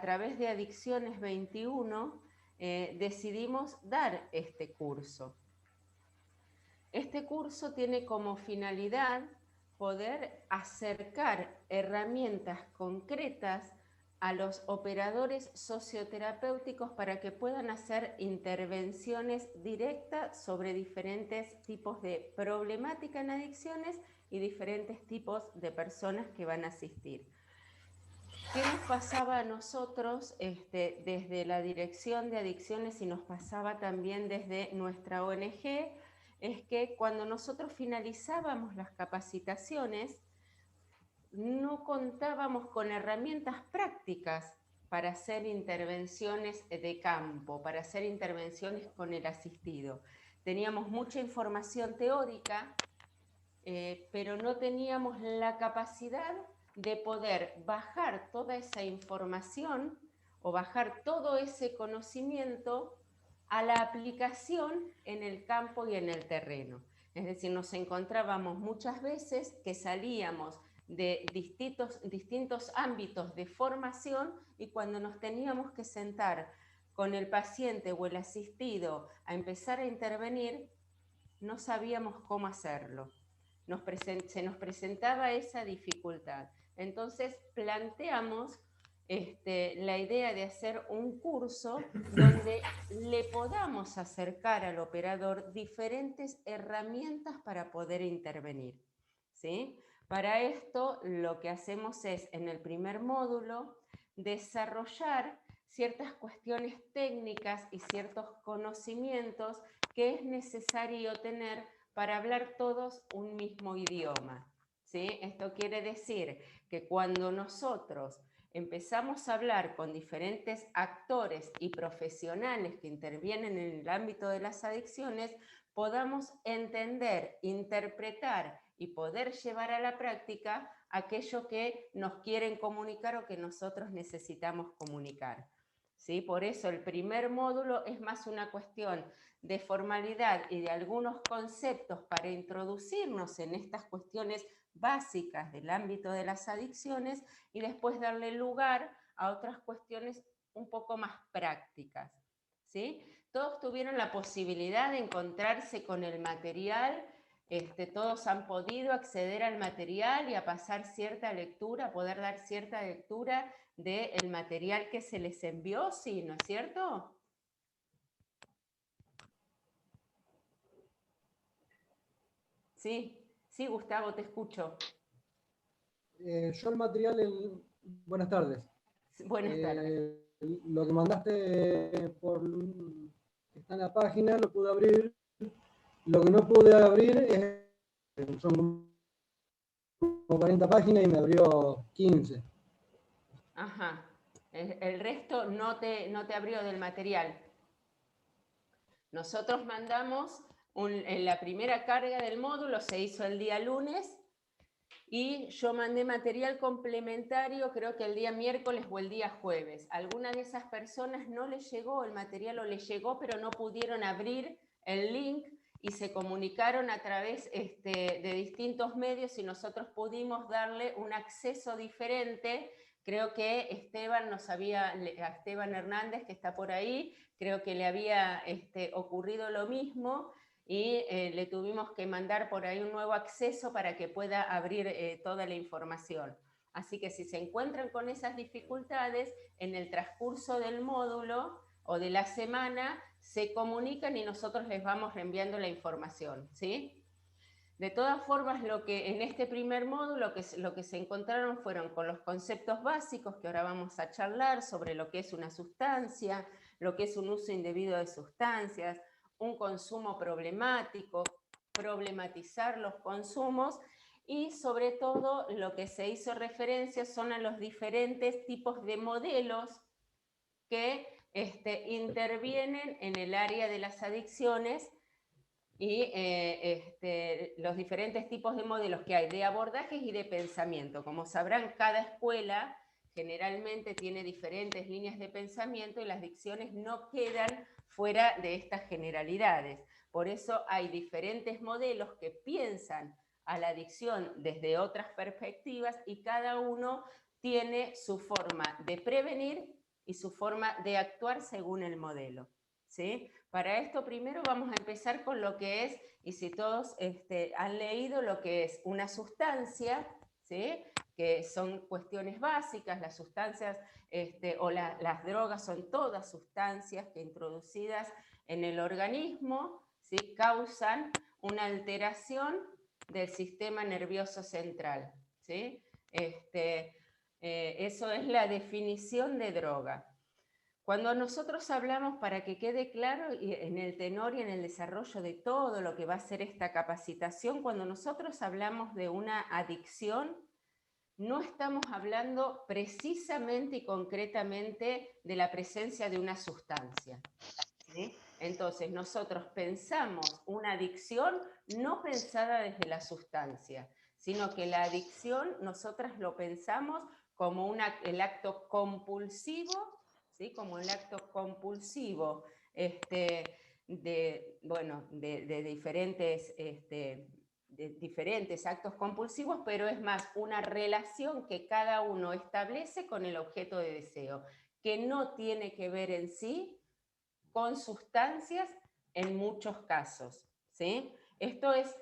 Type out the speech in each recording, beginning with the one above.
través de Adicciones 21 decidimos dar este curso. Este curso tiene como finalidad poder acercar herramientas concretas a los operadores socioterapéuticos para que puedan hacer intervenciones directas sobre diferentes tipos de problemática en adicciones y diferentes tipos de personas que van a asistir. ¿Qué nos pasaba a nosotros desde la Dirección de Adicciones y nos pasaba también desde nuestra ONG? Es que cuando nosotros finalizábamos las capacitaciones, no contábamos con herramientas prácticas para hacer intervenciones de campo, para hacer intervenciones con el asistido. Teníamos mucha información teórica, pero no teníamos la capacidad de poder bajar toda esa información o bajar todo ese conocimiento a la aplicación en el campo y en el terreno. Es decir, nos encontrábamos muchas veces que salíamos de distintos ámbitos de formación y cuando nos teníamos que sentar con el paciente o el asistido a empezar a intervenir, no sabíamos cómo hacerlo. Se nos presentaba esa dificultad. Entonces planteamos la idea de hacer un curso donde le podamos acercar al operador diferentes herramientas para poder intervenir, ¿sí? Para esto lo que hacemos es, en el primer módulo, desarrollar ciertas cuestiones técnicas y ciertos conocimientos que es necesario tener para hablar todos un mismo idioma, ¿sí? Esto quiere decir que cuando nosotros empezamos a hablar con diferentes actores y profesionales que intervienen en el ámbito de las adicciones, podamos entender, interpretar y poder llevar a la práctica aquello que nos quieren comunicar o que nosotros necesitamos comunicar, ¿sí? Por eso el primer módulo es más una cuestión de formalidad y de algunos conceptos para introducirnos en estas cuestiones básicas del ámbito de las adicciones y después darle lugar a otras cuestiones un poco más prácticas, ¿sí? Todos tuvieron la posibilidad de encontrarse con el material, todos han podido acceder al material y a pasar cierta lectura, poder dar cierta lectura del material que se les envió, ¿sí? ¿No es cierto? Sí, sí, Gustavo, te escucho. Yo el material, buenas tardes. Buenas tardes. Lo que mandaste está en la página, lo pude abrir. Lo que no pude abrir son como 40 páginas y me abrió 15. Ajá. El resto no te abrió del material. Nosotros mandamos en la primera carga del módulo, se hizo el día lunes, y yo mandé material complementario creo que el día miércoles o el día jueves. Alguna de esas personas no les llegó el material o les llegó, pero no pudieron abrir el link y se comunicaron a través de distintos medios y nosotros pudimos darle un acceso diferente. Creo que Esteban Hernández, que está por ahí, creo que le había ocurrido lo mismo y le tuvimos que mandar por ahí un nuevo acceso para que pueda abrir toda la información. Así que si se encuentran con esas dificultades, en el transcurso del módulo o de la semana, se comunican y nosotros les vamos reenviando la información, ¿sí? De todas formas, lo que en este primer módulo lo que se encontraron fueron con los conceptos básicos que ahora vamos a charlar sobre lo que es una sustancia, lo que es un uso indebido de sustancias, un consumo problemático, problematizar los consumos y sobre todo lo que se hizo referencia son a los diferentes tipos de modelos que intervienen en el área de las adicciones y los diferentes tipos de modelos que hay de abordajes y de pensamiento. Como sabrán, cada escuela generalmente tiene diferentes líneas de pensamiento y las adicciones no quedan fuera de estas generalidades. Por eso hay diferentes modelos que piensan a la adicción desde otras perspectivas y cada uno tiene su forma de prevenir y su forma de actuar según el modelo, ¿sí? Para esto primero vamos a empezar con lo que es, y si todos han leído lo que es una sustancia, ¿sí? Que son cuestiones básicas, las sustancias las drogas son todas sustancias que introducidas en el organismo, ¿sí? Causan una alteración del sistema nervioso central, ¿sí? Eso es la definición de droga. Cuando nosotros hablamos, para que quede claro en el tenor y en el desarrollo de todo lo que va a ser esta capacitación, cuando nosotros hablamos de una adicción, no estamos hablando precisamente y concretamente de la presencia de una sustancia, ¿sí? Entonces, nosotros pensamos una adicción no pensada desde la sustancia, sino que la adicción nosotras lo pensamos como el acto compulsivo, ¿sí? Como el acto compulsivo de diferentes actos compulsivos, pero es más una relación que cada uno establece con el objeto de deseo, que no tiene que ver en sí con sustancias en muchos casos, ¿sí? Esto es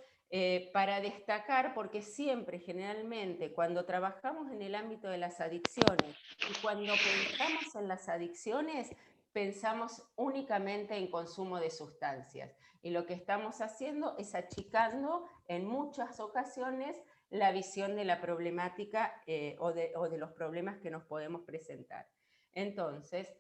para destacar, porque siempre, generalmente, cuando trabajamos en el ámbito de las adicciones y cuando pensamos en las adicciones, pensamos únicamente en consumo de sustancias. Y lo que estamos haciendo es achicando en muchas ocasiones la visión de la problemática o de los problemas que nos podemos presentar. Entonces,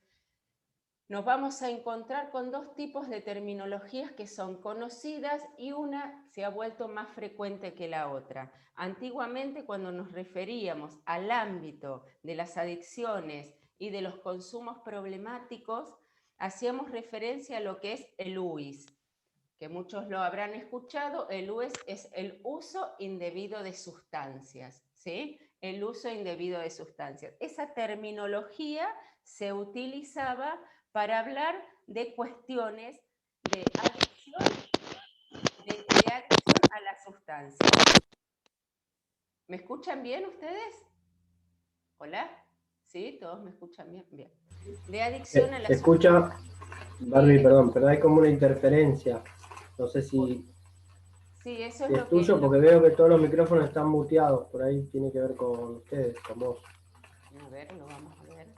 nos vamos a encontrar con dos tipos de terminologías que son conocidas y una se ha vuelto más frecuente que la otra. Antiguamente, cuando nos referíamos al ámbito de las adicciones y de los consumos problemáticos, hacíamos referencia a lo que es el UIS, que muchos lo habrán escuchado. El UIS es el uso indebido de sustancias, ¿sí? El uso indebido de sustancias. Esa terminología se utilizaba para hablar de cuestiones de adicción, de adicción a la sustancia. ¿Me escuchan bien ustedes? ¿Hola? ¿Sí? ¿Todos me escuchan bien? Bien. De adicción a la Se escucha, Barbie, perdón, pero hay como una interferencia. No sé si, sí, eso es si es lo que... tuyo, porque veo que todos los micrófonos están muteados. Por ahí tiene que ver con ustedes, con vos. A ver, lo vamos a ver.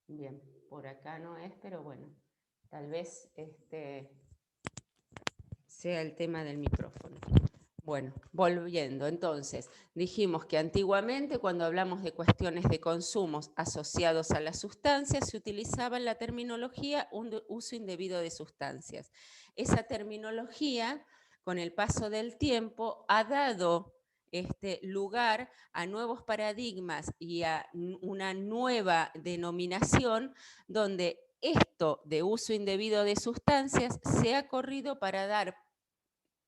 Bien, por acá no es, pero bueno, tal vez sea el tema del micrófono. Bueno, volviendo, entonces, dijimos que antiguamente cuando hablamos de cuestiones de consumos asociados a las sustancias, se utilizaba la terminología un uso indebido de sustancias. Esa terminología, con el paso del tiempo, ha dado lugar a nuevos paradigmas y a una nueva denominación donde esto de uso indebido de sustancias se ha corrido para dar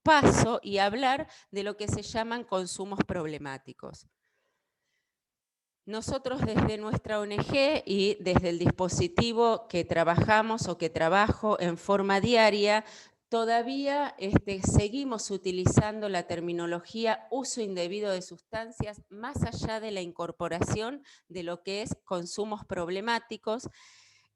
paso y hablar de lo que se llaman consumos problemáticos. Nosotros desde nuestra ONG y desde el dispositivo que trabajamos o que trabajo en forma diaria, todavía seguimos utilizando la terminología uso indebido de sustancias más allá de la incorporación de lo que es consumos problemáticos,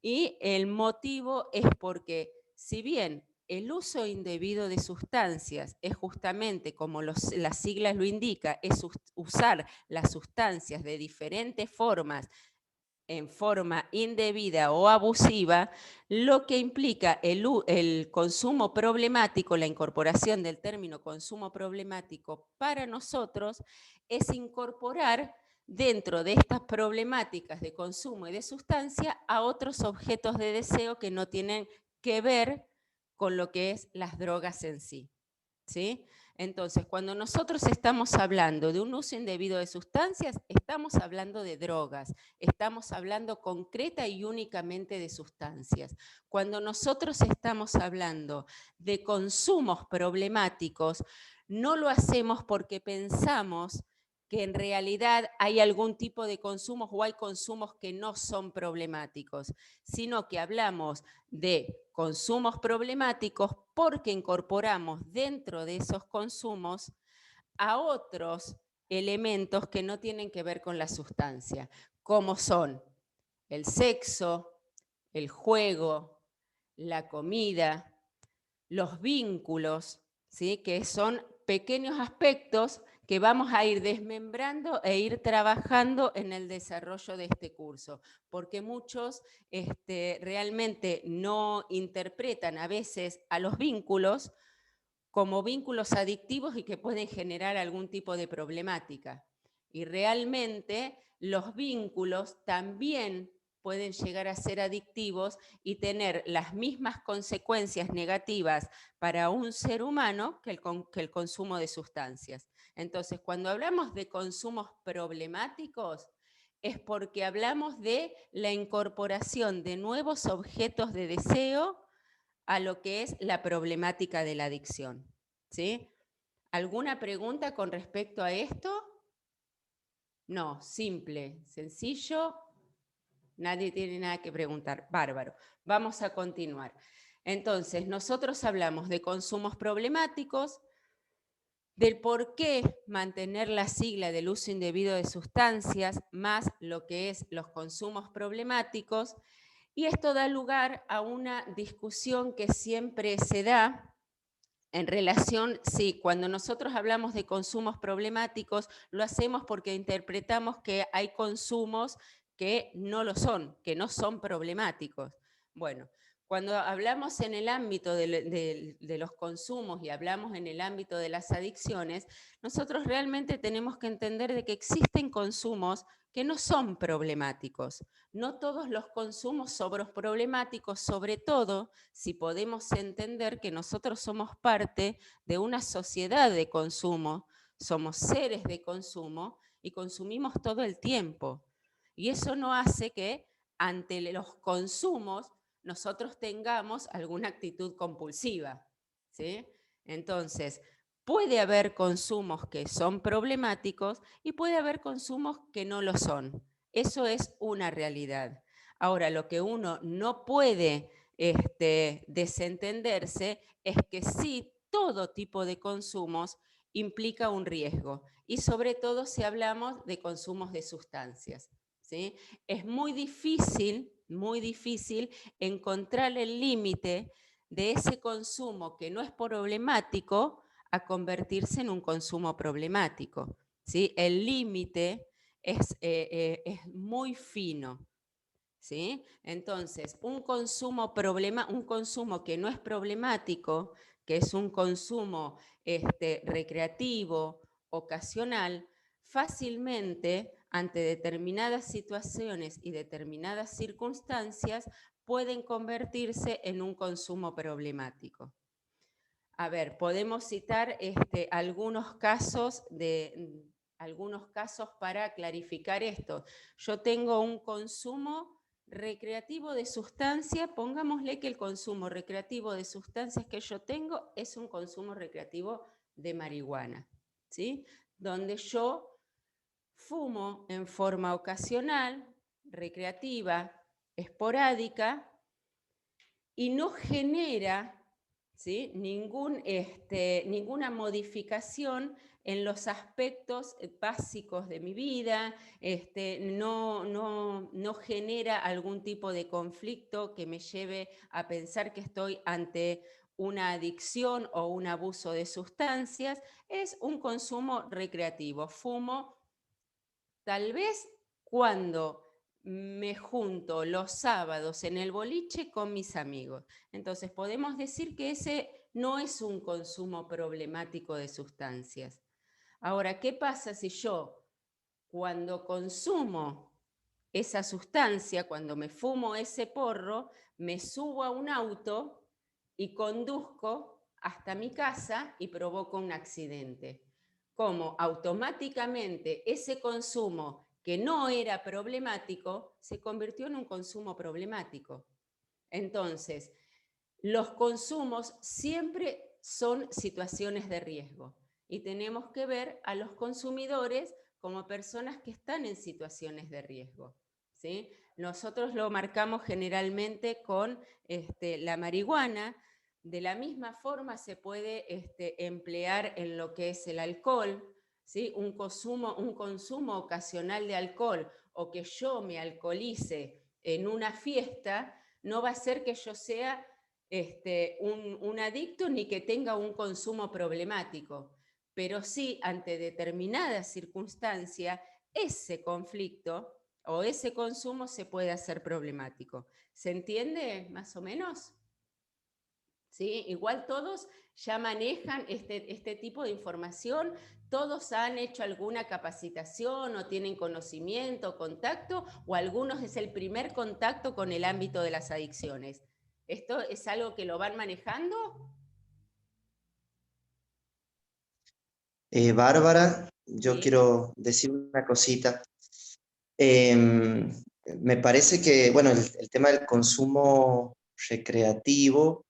y el motivo es porque si bien el uso indebido de sustancias es justamente, como las siglas lo indican, es usar las sustancias de diferentes formas, en forma indebida o abusiva, lo que implica el consumo problemático, la incorporación del término consumo problemático para nosotros, es incorporar dentro de estas problemáticas de consumo y de sustancia a otros objetos de deseo que no tienen que ver con lo que es las drogas en sí, ¿sí? Entonces, cuando nosotros estamos hablando de un uso indebido de sustancias, estamos hablando de drogas, estamos hablando concreta y únicamente de sustancias. Cuando nosotros estamos hablando de consumos problemáticos, no lo hacemos porque pensamos que en realidad hay algún tipo de consumos o hay consumos que no son problemáticos, sino que hablamos de consumos problemáticos porque incorporamos dentro de esos consumos a otros elementos que no tienen que ver con la sustancia. como son el sexo, el juego, la comida, los vínculos, ¿sí? Que son pequeños aspectos que vamos a ir desmembrando e ir trabajando en el desarrollo de este curso, porque muchos realmente no interpretan a veces a los vínculos como vínculos adictivos y que pueden generar algún tipo de problemática. Y realmente los vínculos también pueden llegar a ser adictivos y tener las mismas consecuencias negativas para un ser humano que el consumo de sustancias. Entonces, cuando hablamos de consumos problemáticos, es porque hablamos de la incorporación de nuevos objetos de deseo a lo que es la problemática de la adicción. ¿Sí? ¿Alguna pregunta con respecto a esto? No, simple, sencillo, nadie tiene nada que preguntar. Bárbaro. Vamos a continuar. Entonces, nosotros hablamos de consumos problemáticos, del por qué mantener la sigla del uso indebido de sustancias, más lo que es los consumos problemáticos, y esto da lugar a una discusión que siempre se da en relación, sí, cuando nosotros hablamos de consumos problemáticos, lo hacemos porque interpretamos que hay consumos que no lo son, que no son problemáticos. Bueno, cuando hablamos en el ámbito de los consumos y hablamos en el ámbito de las adicciones, nosotros realmente tenemos que entender de que existen consumos que no son problemáticos. No todos los consumos son problemáticos, sobre todo si podemos entender que nosotros somos parte de una sociedad de consumo, somos seres de consumo y consumimos todo el tiempo. Y eso no hace que ante los consumos nosotros tengamos alguna actitud compulsiva, ¿sí? Entonces, puede haber consumos que son problemáticos y puede haber consumos que no lo son. Eso es una realidad. Ahora, lo que uno no puede desentenderse es que sí, todo tipo de consumos implica un riesgo y sobre todo si hablamos de consumos de sustancias, ¿sí? Es muy difícil encontrar el límite de ese consumo que no es problemático a convertirse en un consumo problemático, ¿sí? El límite es muy fino, ¿sí? Entonces, un consumo que no es problemático, que es un consumo recreativo, ocasional, fácilmente ante determinadas situaciones y determinadas circunstancias pueden convertirse en un consumo problemático. A ver, podemos citar algunos casos para clarificar esto. Yo tengo un consumo recreativo de sustancia, pongámosle que el consumo recreativo de sustancias que yo tengo es un consumo recreativo de marihuana, ¿sí? Donde yo fumo en forma ocasional, recreativa, esporádica, y no genera, ¿sí? Ninguna modificación en los aspectos básicos de mi vida, no genera algún tipo de conflicto que me lleve a pensar que estoy ante una adicción o un abuso de sustancias, es un consumo recreativo. Fumo tal vez cuando me junto los sábados en el boliche con mis amigos. Entonces podemos decir que ese no es un consumo problemático de sustancias. Ahora, ¿qué pasa si yo cuando consumo esa sustancia, cuando me fumo ese porro, me subo a un auto y conduzco hasta mi casa y provoco un accidente? Como automáticamente ese consumo que no era problemático se convirtió en un consumo problemático. Entonces, los consumos siempre son situaciones de riesgo y tenemos que ver a los consumidores como personas que están en situaciones de riesgo, ¿sí? Nosotros lo marcamos generalmente con la marihuana. De la misma forma se puede emplear en lo que es el alcohol, ¿sí? Un consumo ocasional de alcohol o que yo me alcoholice en una fiesta, no va a ser que yo sea un adicto ni que tenga un consumo problemático, pero sí ante determinada circunstancia, ese conflicto o ese consumo se puede hacer problemático. ¿Se entiende más o menos? ¿Sí? Igual todos ya manejan este tipo de información, todos han hecho alguna capacitación o tienen conocimiento, contacto, o algunos es el primer contacto con el ámbito de las adicciones. ¿Esto es algo que lo van manejando? Bárbara, yo Sí. quiero decir una cosita. Me parece que, bueno, el tema del consumo recreativo,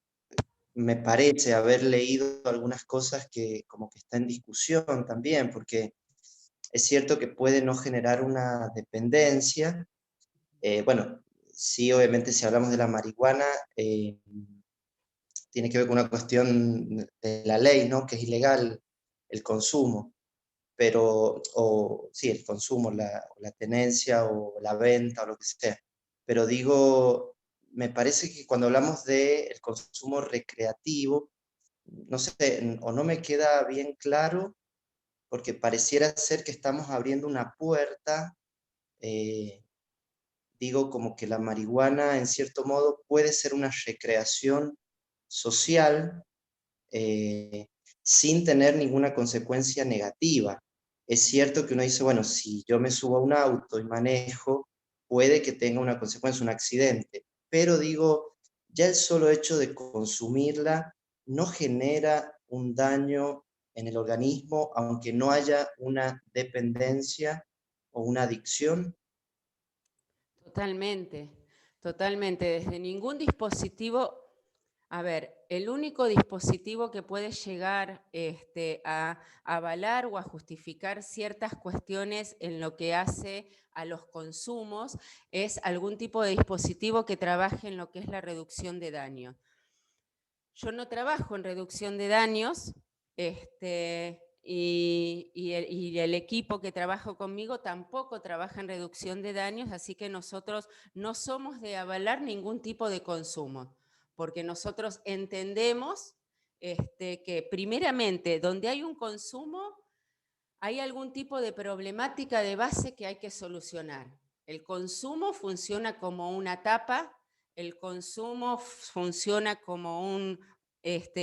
me parece haber leído algunas cosas que como que está en discusión también, porque es cierto que puede no generar una dependencia. Bueno, sí, obviamente si hablamos de la marihuana, tiene que ver con una cuestión de la ley, ¿no? Que es ilegal el consumo, pero, o sí, el consumo, la tenencia o la venta o lo que sea. Pero digo, me parece que cuando hablamos del consumo recreativo, no sé, o no me queda bien claro, porque pareciera ser que estamos abriendo una puerta, eh, digo, como que la marihuana en cierto modo puede ser una recreación social, eh, sin tener ninguna consecuencia negativa. Es cierto que uno dice, bueno, si yo me subo a un auto y manejo, puede que tenga una consecuencia, un accidente, pero digo, ya el solo hecho de consumirla no genera un daño en el organismo, aunque no haya una dependencia o una adicción. Totalmente, totalmente. Desde ningún dispositivo, a ver, el único dispositivo que puede llegar a avalar o a justificar ciertas cuestiones en lo que hace a los consumos es algún tipo de dispositivo que trabaje en lo que es la reducción de daño. Yo no trabajo en reducción de daños, y el equipo que trabaja conmigo tampoco trabaja en reducción de daños, así que nosotros no somos de avalar ningún tipo de consumo, porque nosotros entendemos que primeramente donde hay un consumo hay algún tipo de problemática de base que hay que solucionar. El consumo funciona como una tapa, el consumo funciona como un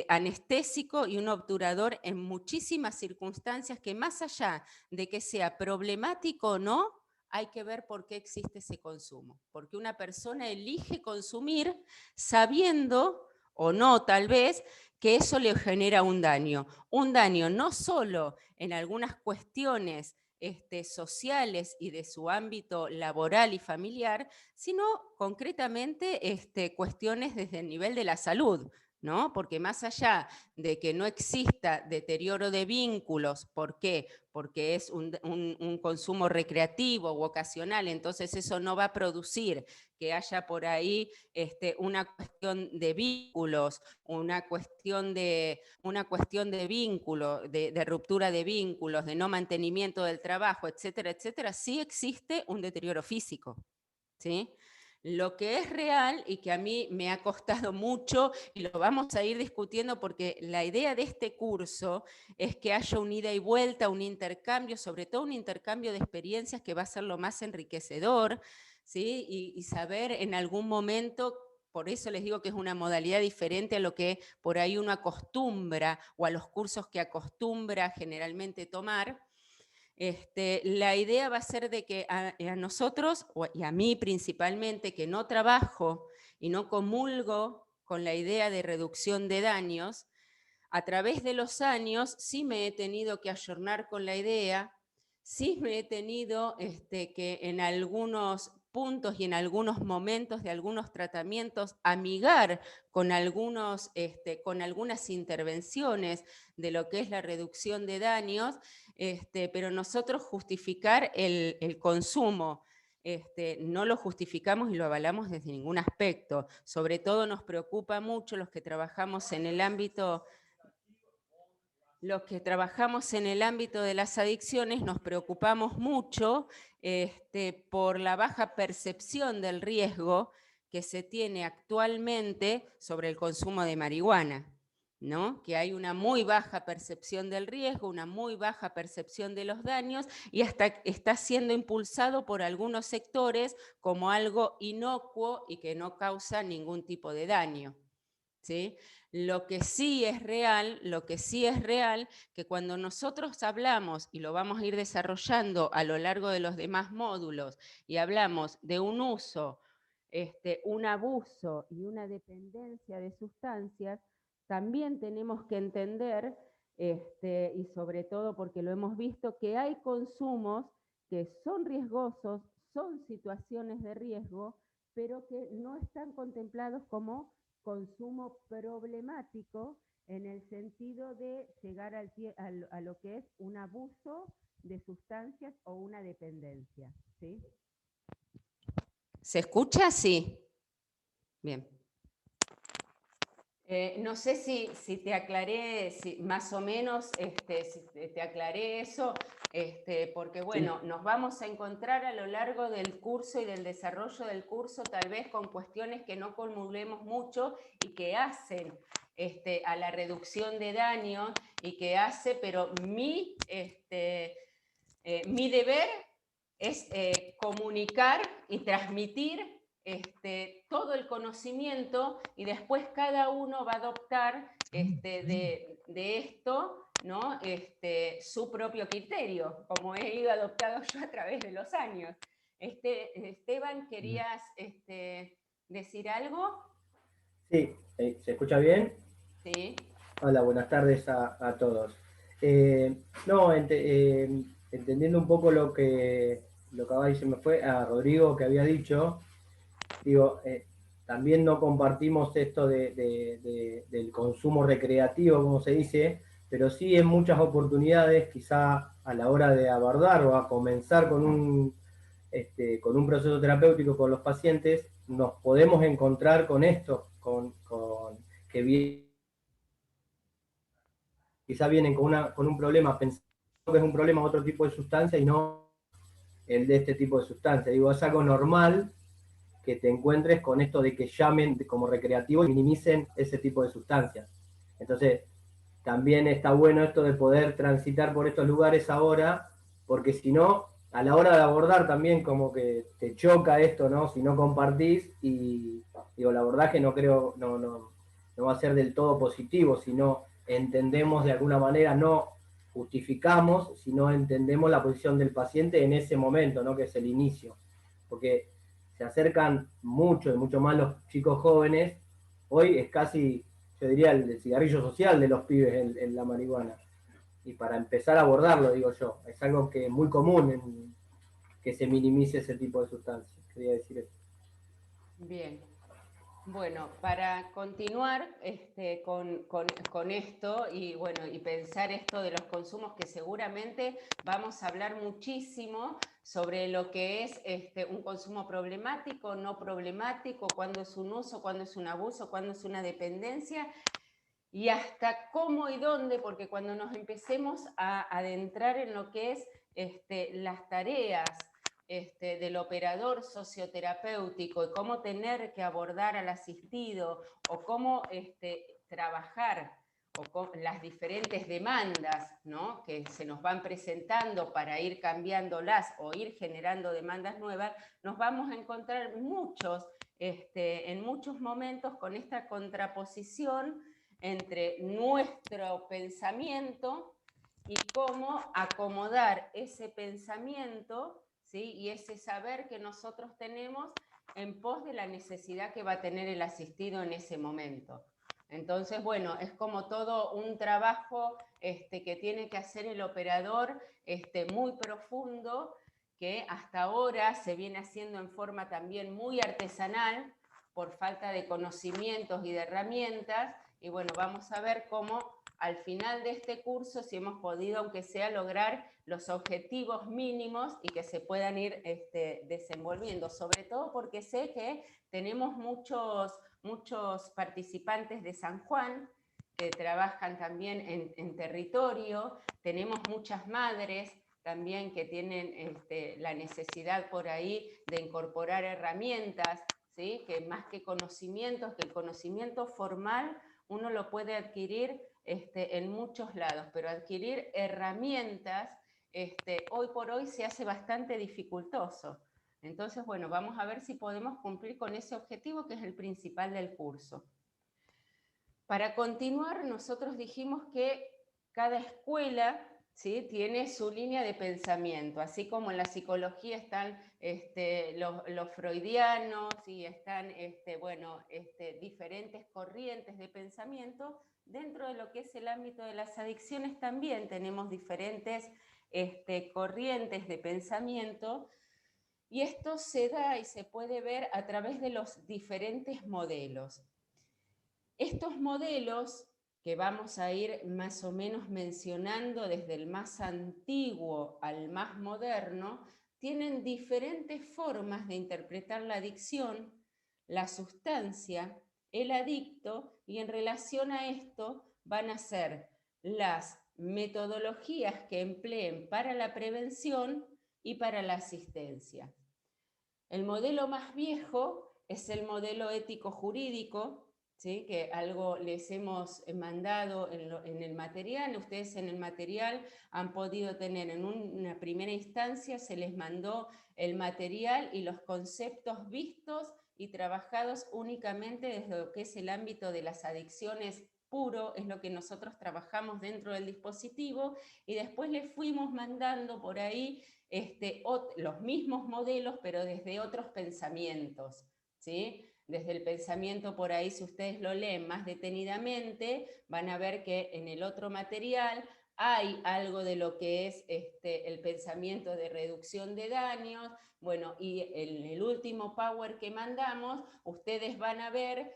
anestésico y un obturador en muchísimas circunstancias que más allá de que sea problemático o no, hay que ver por qué existe ese consumo. Porque una persona elige consumir sabiendo, o no tal vez, que eso le genera un daño. Un daño no solo en algunas cuestiones sociales y de su ámbito laboral y familiar, sino concretamente cuestiones desde el nivel de la salud, ¿no? Porque más allá de que no exista deterioro de vínculos, ¿por qué? Porque es un consumo recreativo u ocasional, entonces eso no va a producir que haya por ahí una cuestión de vínculos, una cuestión de vínculo, de ruptura de vínculos, de no mantenimiento del trabajo, etcétera, etcétera, sí existe un deterioro físico, ¿sí? Lo que es real y que a mí me ha costado mucho, y lo vamos a ir discutiendo porque la idea de este curso es que haya un ida y vuelta, un intercambio, sobre todo un intercambio de experiencias que va a ser lo más enriquecedor, ¿sí? Y saber en algún momento, por eso les digo que es una modalidad diferente a lo que por ahí uno acostumbra o a los cursos que acostumbra generalmente tomar. La idea va a ser de que a nosotros, y a mí principalmente, que no trabajo y no comulgo con la idea de reducción de daños, a través de los años sí me he tenido que ayornar con la idea, sí me he tenido que en algunos puntos y en algunos momentos de algunos tratamientos amigar con algunas intervenciones de lo que es la reducción de daños, pero nosotros justificar el consumo no lo justificamos y lo avalamos desde ningún aspecto. Sobre todo nos preocupa mucho los que trabajamos en el ámbito. los que trabajamos en el ámbito de las adicciones nos preocupamos mucho por la baja percepción del riesgo que se tiene actualmente sobre el consumo de marihuana, ¿no? Que hay una muy baja percepción del riesgo, una muy baja percepción de los daños, y hasta está siendo impulsado por algunos sectores como algo inocuo y que no causa ningún tipo de daño, ¿sí? Lo que sí es real, que cuando nosotros hablamos, y lo vamos a ir desarrollando a lo largo de los demás módulos, y hablamos de un uso, un abuso y una dependencia de sustancias, también tenemos que entender, y sobre todo porque lo hemos visto, que hay consumos que son riesgosos, son situaciones de riesgo, pero que no están contemplados como consumo problemático en el sentido de llegar a lo que es un abuso de sustancias o una dependencia, ¿sí? ¿Se escucha? Sí. Bien. No sé si te aclaré, más o menos, si te aclaré eso, porque bueno, Sí. nos vamos a encontrar a lo largo del curso y del desarrollo del curso, tal vez con cuestiones que no comulguemos mucho y que hacen a la reducción de daño y que hace, pero mi deber es comunicar y transmitir todo el conocimiento, y después cada uno va a adoptar de esto, ¿no? Su propio criterio, como he ido adoptado yo a través de los años. Esteban, ¿querías decir algo? Sí, ¿se escucha bien? Sí. Hola, buenas tardes a todos. No, entendiendo un poco lo que ahí se me fue a Rodrigo que había dicho, digo, también no compartimos esto del consumo recreativo, como se dice, pero sí en muchas oportunidades, quizá a la hora de abordar o a comenzar con un proceso terapéutico con los pacientes, nos podemos encontrar con esto, que quizá vienen con un problema pensando que es un problema otro tipo de sustancia y no el de este tipo de sustancia. Digo, es algo normal que te encuentres con esto de que llamen como recreativo y minimicen ese tipo de sustancias. Entonces, también está bueno esto de poder transitar por estos lugares ahora, porque si no, a la hora de abordar también como que te choca esto, ¿no? Si no compartís, y digo, el abordaje no va a ser del todo positivo, sino entendemos de alguna manera, no justificamos, sino entendemos la posición del paciente en ese momento, ¿no? Que es el inicio. Porque se acercan mucho y mucho más los chicos jóvenes. Hoy es casi, yo diría, el cigarrillo social de los pibes en la marihuana. Y para empezar a abordarlo, digo yo, es algo que es muy común que se minimice ese tipo de sustancias. Quería decir eso. Bien. Bueno, para continuar con esto y, bueno, y pensar esto de los consumos, que seguramente vamos a hablar muchísimo sobre lo que es un consumo problemático, no problemático, cuándo es un uso, cuándo es un abuso, cuándo es una dependencia, y hasta cómo y dónde, porque cuando nos empecemos a adentrar en lo que es las tareas del operador socioterapéutico y cómo tener que abordar al asistido o cómo trabajar o con las diferentes demandas, ¿no? Que se nos van presentando para ir cambiándolas o ir generando demandas nuevas, nos vamos a encontrar en muchos momentos con esta contraposición entre nuestro pensamiento y cómo acomodar ese pensamiento, ¿sí? Y ese saber que nosotros tenemos en pos de la necesidad que va a tener el asistido en ese momento. Entonces, bueno, es como todo un trabajo que tiene que hacer el operador muy profundo, que hasta ahora se viene haciendo en forma también muy artesanal por falta de conocimientos y de herramientas. Y bueno, vamos a ver cómo al final de este curso, si hemos podido, aunque sea, lograr los objetivos mínimos y que se puedan ir desenvolviendo, sobre todo porque sé que tenemos muchos participantes de San Juan trabajan también en territorio. Tenemos muchas madres también que tienen la necesidad por ahí de incorporar herramientas, ¿sí? Que más que conocimientos, que el conocimiento formal uno lo puede adquirir en muchos lados, pero adquirir herramientas hoy por hoy se hace bastante dificultoso. Entonces, bueno, vamos a ver si podemos cumplir con ese objetivo que es el principal del curso. Para continuar, nosotros dijimos que cada escuela, ¿sí?, tiene su línea de pensamiento, así como en la psicología están los freudianos y están diferentes corrientes de pensamiento. Dentro de lo que es el ámbito de las adicciones también tenemos diferentes corrientes de pensamiento, y esto se da y se puede ver a través de los diferentes modelos. Estos modelos que vamos a ir más o menos mencionando desde el más antiguo al más moderno, tienen diferentes formas de interpretar la adicción, la sustancia, el adicto, y en relación a esto van a ser las metodologías que empleen para la prevención y para la asistencia. El modelo más viejo es el modelo ético-jurídico, ¿sí?, que algo les hemos mandado en el material. Ustedes en el material han podido tener en una primera instancia, se les mandó el material y los conceptos vistos y trabajados únicamente desde lo que es el ámbito de las adicciones puro, es lo que nosotros trabajamos dentro del dispositivo, y después les fuimos mandando por ahí los mismos modelos, pero desde otros pensamientos, ¿sí? Desde el pensamiento por ahí, si ustedes lo leen más detenidamente, van a ver que en el otro material hay algo de lo que es el pensamiento de reducción de daños. Bueno, y en el último Power que mandamos, ustedes van a ver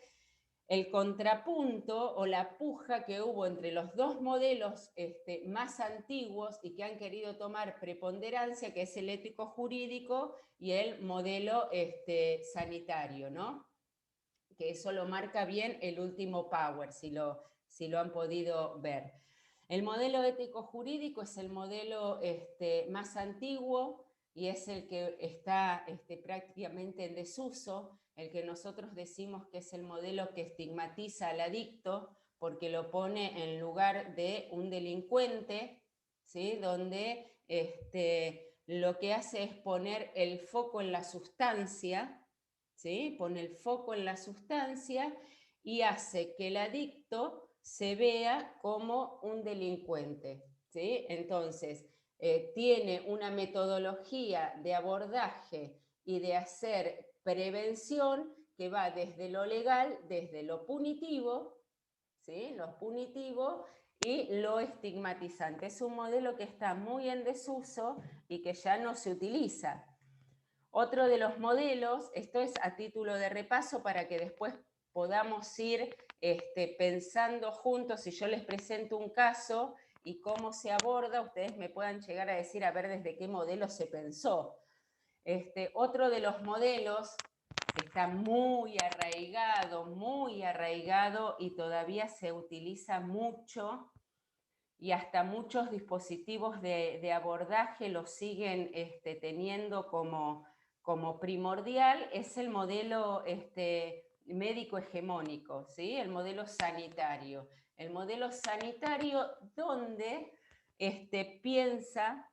el contrapunto o la puja que hubo entre los dos modelos más antiguos y que han querido tomar preponderancia, que es el ético-jurídico y el modelo sanitario, ¿no? Que eso lo marca bien el último Power, si lo han podido ver. El modelo ético-jurídico es el modelo más antiguo y es el que está prácticamente en desuso, el que nosotros decimos que es el modelo que estigmatiza al adicto porque lo pone en lugar de un delincuente, ¿sí?, donde lo que hace es poner el foco en la sustancia, ¿sí?, pone el foco en la sustancia y hace que el adicto se vea como un delincuente, ¿sí? Entonces, tiene una metodología de abordaje y de hacer prevención que va desde lo legal, desde lo punitivo, ¿sí?, lo punitivo, y lo estigmatizante. Es un modelo que está muy en desuso y que ya no se utiliza. Otro de los modelos, esto es a título de repaso para que después podamos ir pensando juntos, si yo les presento un caso y cómo se aborda, ustedes me puedan llegar a decir a ver desde qué modelo se pensó. Otro de los modelos que está muy arraigado y todavía se utiliza mucho, y hasta muchos dispositivos de abordaje lo siguen teniendo como primordial, es el modelo médico hegemónico, ¿sí?, el modelo sanitario. El modelo sanitario donde piensa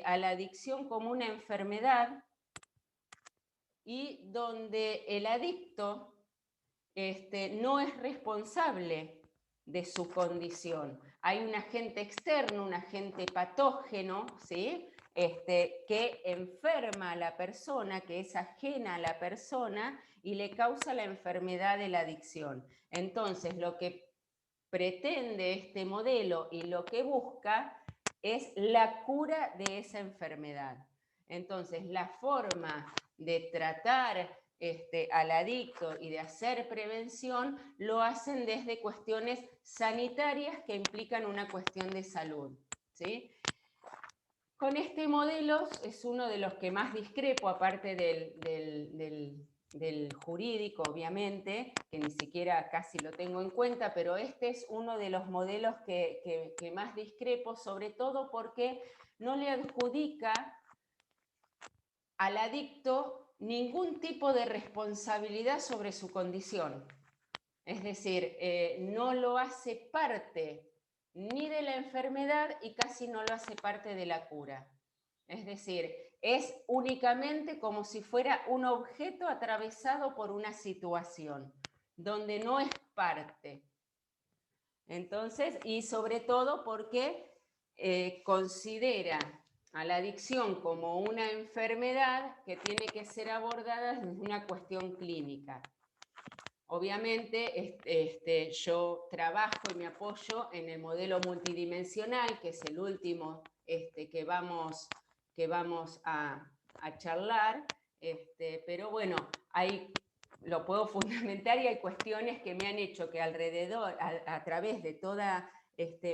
a la adicción como una enfermedad y donde el adicto no es responsable de su condición. Hay un agente externo, un agente patógeno, ¿sí?, que enferma a la persona, que es ajena a la persona y le causa la enfermedad de la adicción. Entonces, lo que pretende este modelo y lo que busca es la cura de esa enfermedad. Entonces, la forma de tratar al adicto y de hacer prevención lo hacen desde cuestiones sanitarias que implican una cuestión de salud, ¿sí? Con este modelo es uno de los que más discrepo, aparte del del jurídico, obviamente, que ni siquiera casi lo tengo en cuenta, pero este es uno de los modelos que más discrepo, sobre todo porque no le adjudica al adicto ningún tipo de responsabilidad sobre su condición. Es decir, no lo hace parte ni de la enfermedad y casi no lo hace parte de la cura. Es decir, es únicamente como si fuera un objeto atravesado por una situación, donde no es parte. Entonces, y sobre todo porque considera a la adicción como una enfermedad que tiene que ser abordada desde una cuestión clínica. Obviamente, yo trabajo y me apoyo en el modelo multidimensional, que es el último que vamos a charlar, pero bueno, lo puedo fundamentar y hay cuestiones que me han hecho que alrededor, a través de toda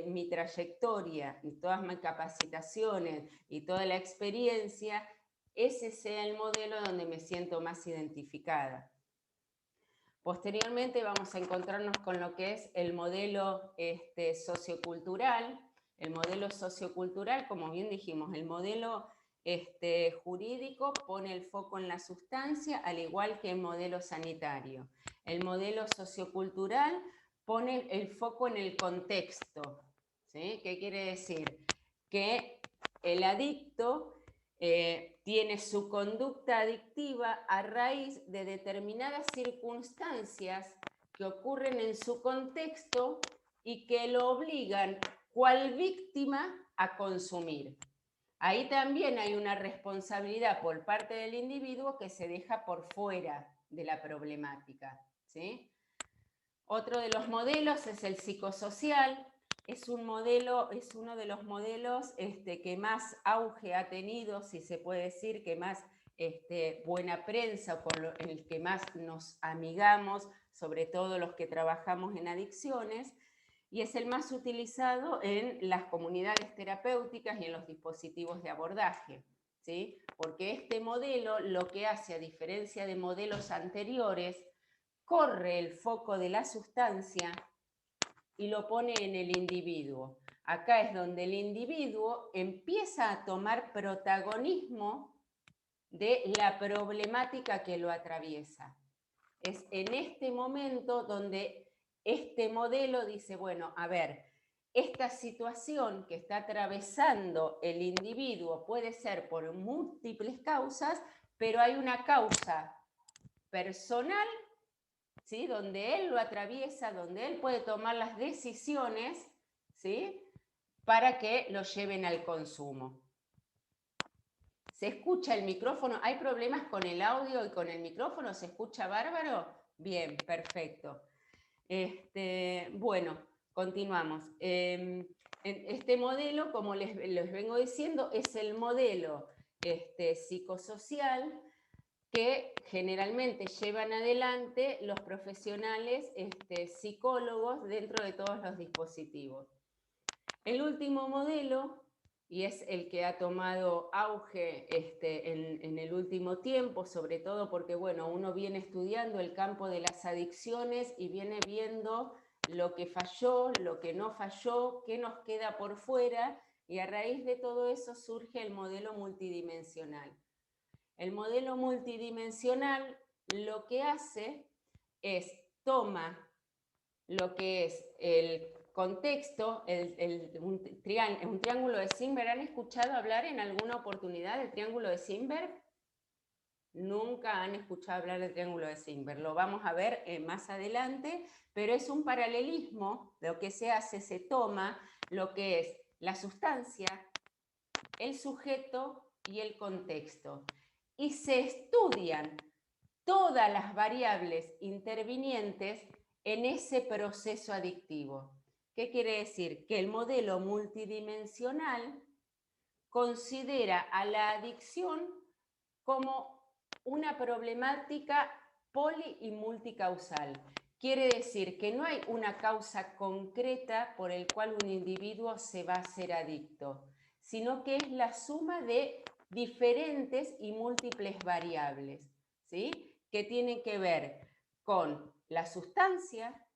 mi trayectoria y todas mis capacitaciones y toda la experiencia, ese sea el modelo donde me siento más identificada. Posteriormente vamos a encontrarnos con lo que es el modelo sociocultural. El modelo sociocultural, como bien dijimos, el modelo jurídico pone el foco en la sustancia, al igual que el modelo sanitario. El modelo sociocultural pone el foco en el contexto. ¿Sí? ¿Qué quiere decir? Que el adicto tiene su conducta adictiva a raíz de determinadas circunstancias que ocurren en su contexto y que lo obligan, cual víctima, a consumir. Ahí también hay una responsabilidad por parte del individuo que se deja por fuera de la problemática, ¿sí? Otro de los modelos es el psicosocial. Es uno de los modelos que más auge ha tenido, si se puede decir, que más buena prensa, o con el que más nos amigamos, sobre todo los que trabajamos en adicciones, y es el más utilizado en las comunidades terapéuticas y en los dispositivos de abordaje, ¿sí? Porque este modelo lo que hace, a diferencia de modelos anteriores, corre el foco de la sustancia y lo pone en el individuo. Acá es donde el individuo empieza a tomar protagonismo de la problemática que lo atraviesa. Es en este momento donde este modelo dice, bueno, a ver, esta situación que está atravesando el individuo puede ser por múltiples causas, pero hay una causa personal, ¿sí? Donde él lo atraviesa, donde él puede tomar las decisiones, ¿sí? Para que lo lleven al consumo. ¿Se escucha el micrófono? ¿Hay problemas con el audio y con el micrófono? ¿Se escucha bárbaro? Bien, perfecto. Bueno, continuamos. Este modelo, como les vengo diciendo, es el modelo psicosocial que generalmente llevan adelante los profesionales psicólogos dentro de todos los dispositivos. El último modelo, y es el que ha tomado auge en el último tiempo, sobre todo porque bueno, uno viene estudiando el campo de las adicciones y viene viendo lo que falló, lo que no falló, qué nos queda por fuera, y a raíz de todo eso surge el modelo multidimensional. El modelo multidimensional lo que hace es toma lo que es el contexto, un triángulo de Simberg. ¿Han escuchado hablar en alguna oportunidad del triángulo de Simberg? Nunca han escuchado hablar del triángulo de Simberg. Lo vamos a ver más adelante, pero es un paralelismo. Lo que se hace, se toma lo que es la sustancia, el sujeto y el contexto, y se estudian todas las variables intervinientes en ese proceso adictivo. ¿Qué quiere decir? Que el modelo multidimensional considera a la adicción como una problemática poli y multicausal. Quiere decir que no hay una causa concreta por el cual un individuo se va a hacer adicto, sino que es la suma de diferentes y múltiples variables, ¿sí? que tiene que ver con la sustancia,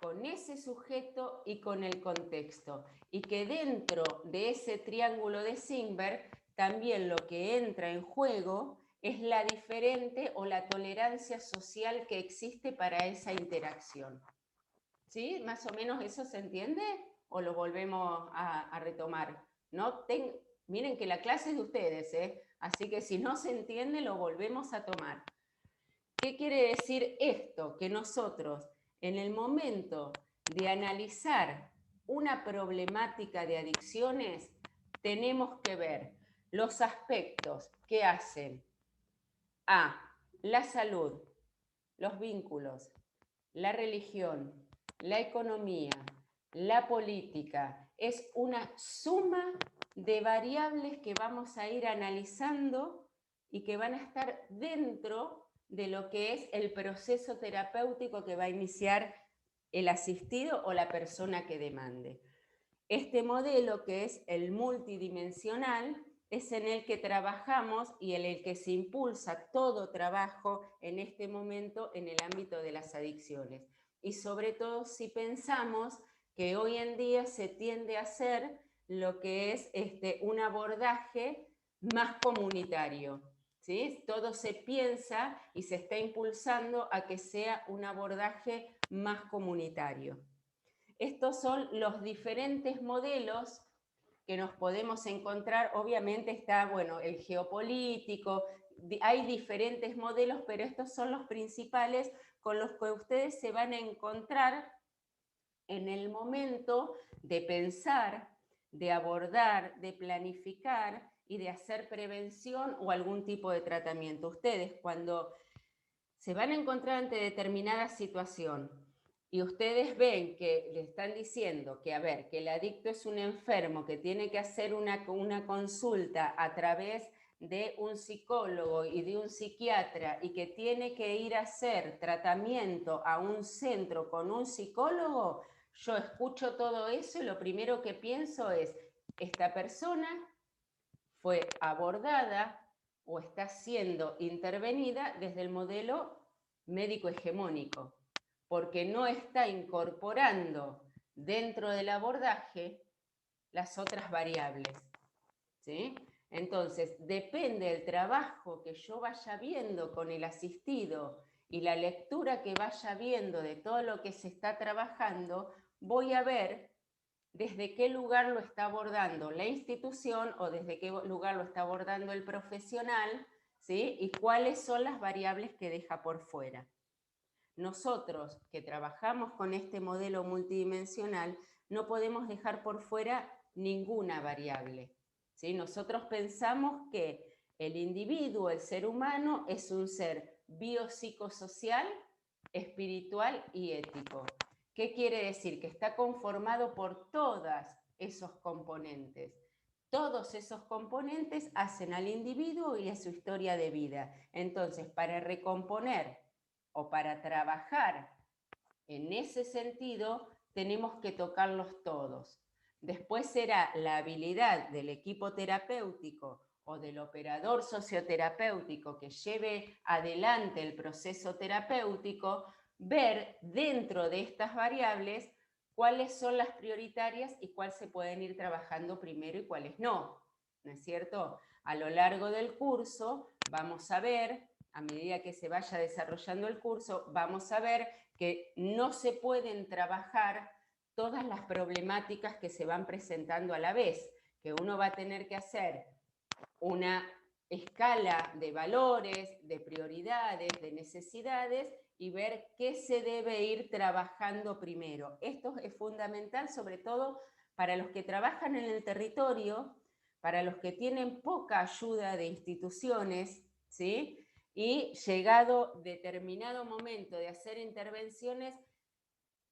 con ese sujeto y con el contexto. Y que dentro de ese triángulo de Singberg, también lo que entra en juego es la diferente o la tolerancia social que existe para esa interacción. ¿Sí? ¿Más o menos eso se entiende? ¿O lo volvemos a retomar? ¿No? Miren que la clase es de ustedes, ¿eh? Así que si no se entiende, lo volvemos a tomar. ¿Qué quiere decir esto? Que nosotros, en el momento de analizar una problemática de adicciones, tenemos que ver los aspectos que hacen a la salud, los vínculos, la religión, la economía, la política. Es una suma de variables que vamos a ir analizando y que van a estar dentro de lo que es el proceso terapéutico que va a iniciar el asistido o la persona que demande. Este modelo, que es el multidimensional, es en el que trabajamos y en el que se impulsa todo trabajo en este momento en el ámbito de las adicciones. Y sobre todo si pensamos que hoy en día se tiende a hacer lo que es un abordaje más comunitario, ¿sí? Todo se piensa y se está impulsando a que sea un abordaje más comunitario. Estos son los diferentes modelos que nos podemos encontrar. Obviamente está, bueno, el geopolítico, hay diferentes modelos, pero estos son los principales con los que ustedes se van a encontrar en el momento de pensar, de abordar, de planificar y de hacer prevención o algún tipo de tratamiento. Ustedes, cuando se van a encontrar ante determinada situación y ustedes ven que le están diciendo que, a ver, que el adicto es un enfermo, que tiene que hacer una consulta a través de un psicólogo y de un psiquiatra y que tiene que ir a hacer tratamiento a un centro con un psicólogo, yo escucho todo eso y lo primero que pienso es, esta persona fue abordada o está siendo intervenida desde el modelo médico hegemónico, porque no está incorporando dentro del abordaje las otras variables, ¿sí? Entonces, depende del trabajo que yo vaya viendo con el asistido y la lectura que vaya viendo de todo lo que se está trabajando, voy a ver desde qué lugar lo está abordando la institución o desde qué lugar lo está abordando el profesional, ¿sí? Y cuáles son las variables que deja por fuera. Nosotros que trabajamos con este modelo multidimensional no podemos dejar por fuera ninguna variable, ¿sí? Nosotros pensamos que el individuo, el ser humano, es un ser biopsicosocial, espiritual y ético. ¿Qué quiere decir? Que está conformado por todos esos componentes. Todos esos componentes hacen al individuo y a su historia de vida. Entonces, para recomponer o para trabajar en ese sentido, tenemos que tocarlos todos. Después será la habilidad del equipo terapéutico o del operador socioterapéutico que lleve adelante el proceso terapéutico, ver dentro de estas variables cuáles son las prioritarias y cuáles se pueden ir trabajando primero y cuáles no, ¿no es cierto? A lo largo del curso vamos a ver, a medida que se vaya desarrollando el curso, vamos a ver que no se pueden trabajar todas las problemáticas que se van presentando a la vez, que uno va a tener que hacer una escala de valores, de prioridades, de necesidades y ver qué se debe ir trabajando primero. Esto es fundamental, sobre todo para los que trabajan en el territorio, para los que tienen poca ayuda de instituciones, ¿sí? Y llegado determinado momento de hacer intervenciones,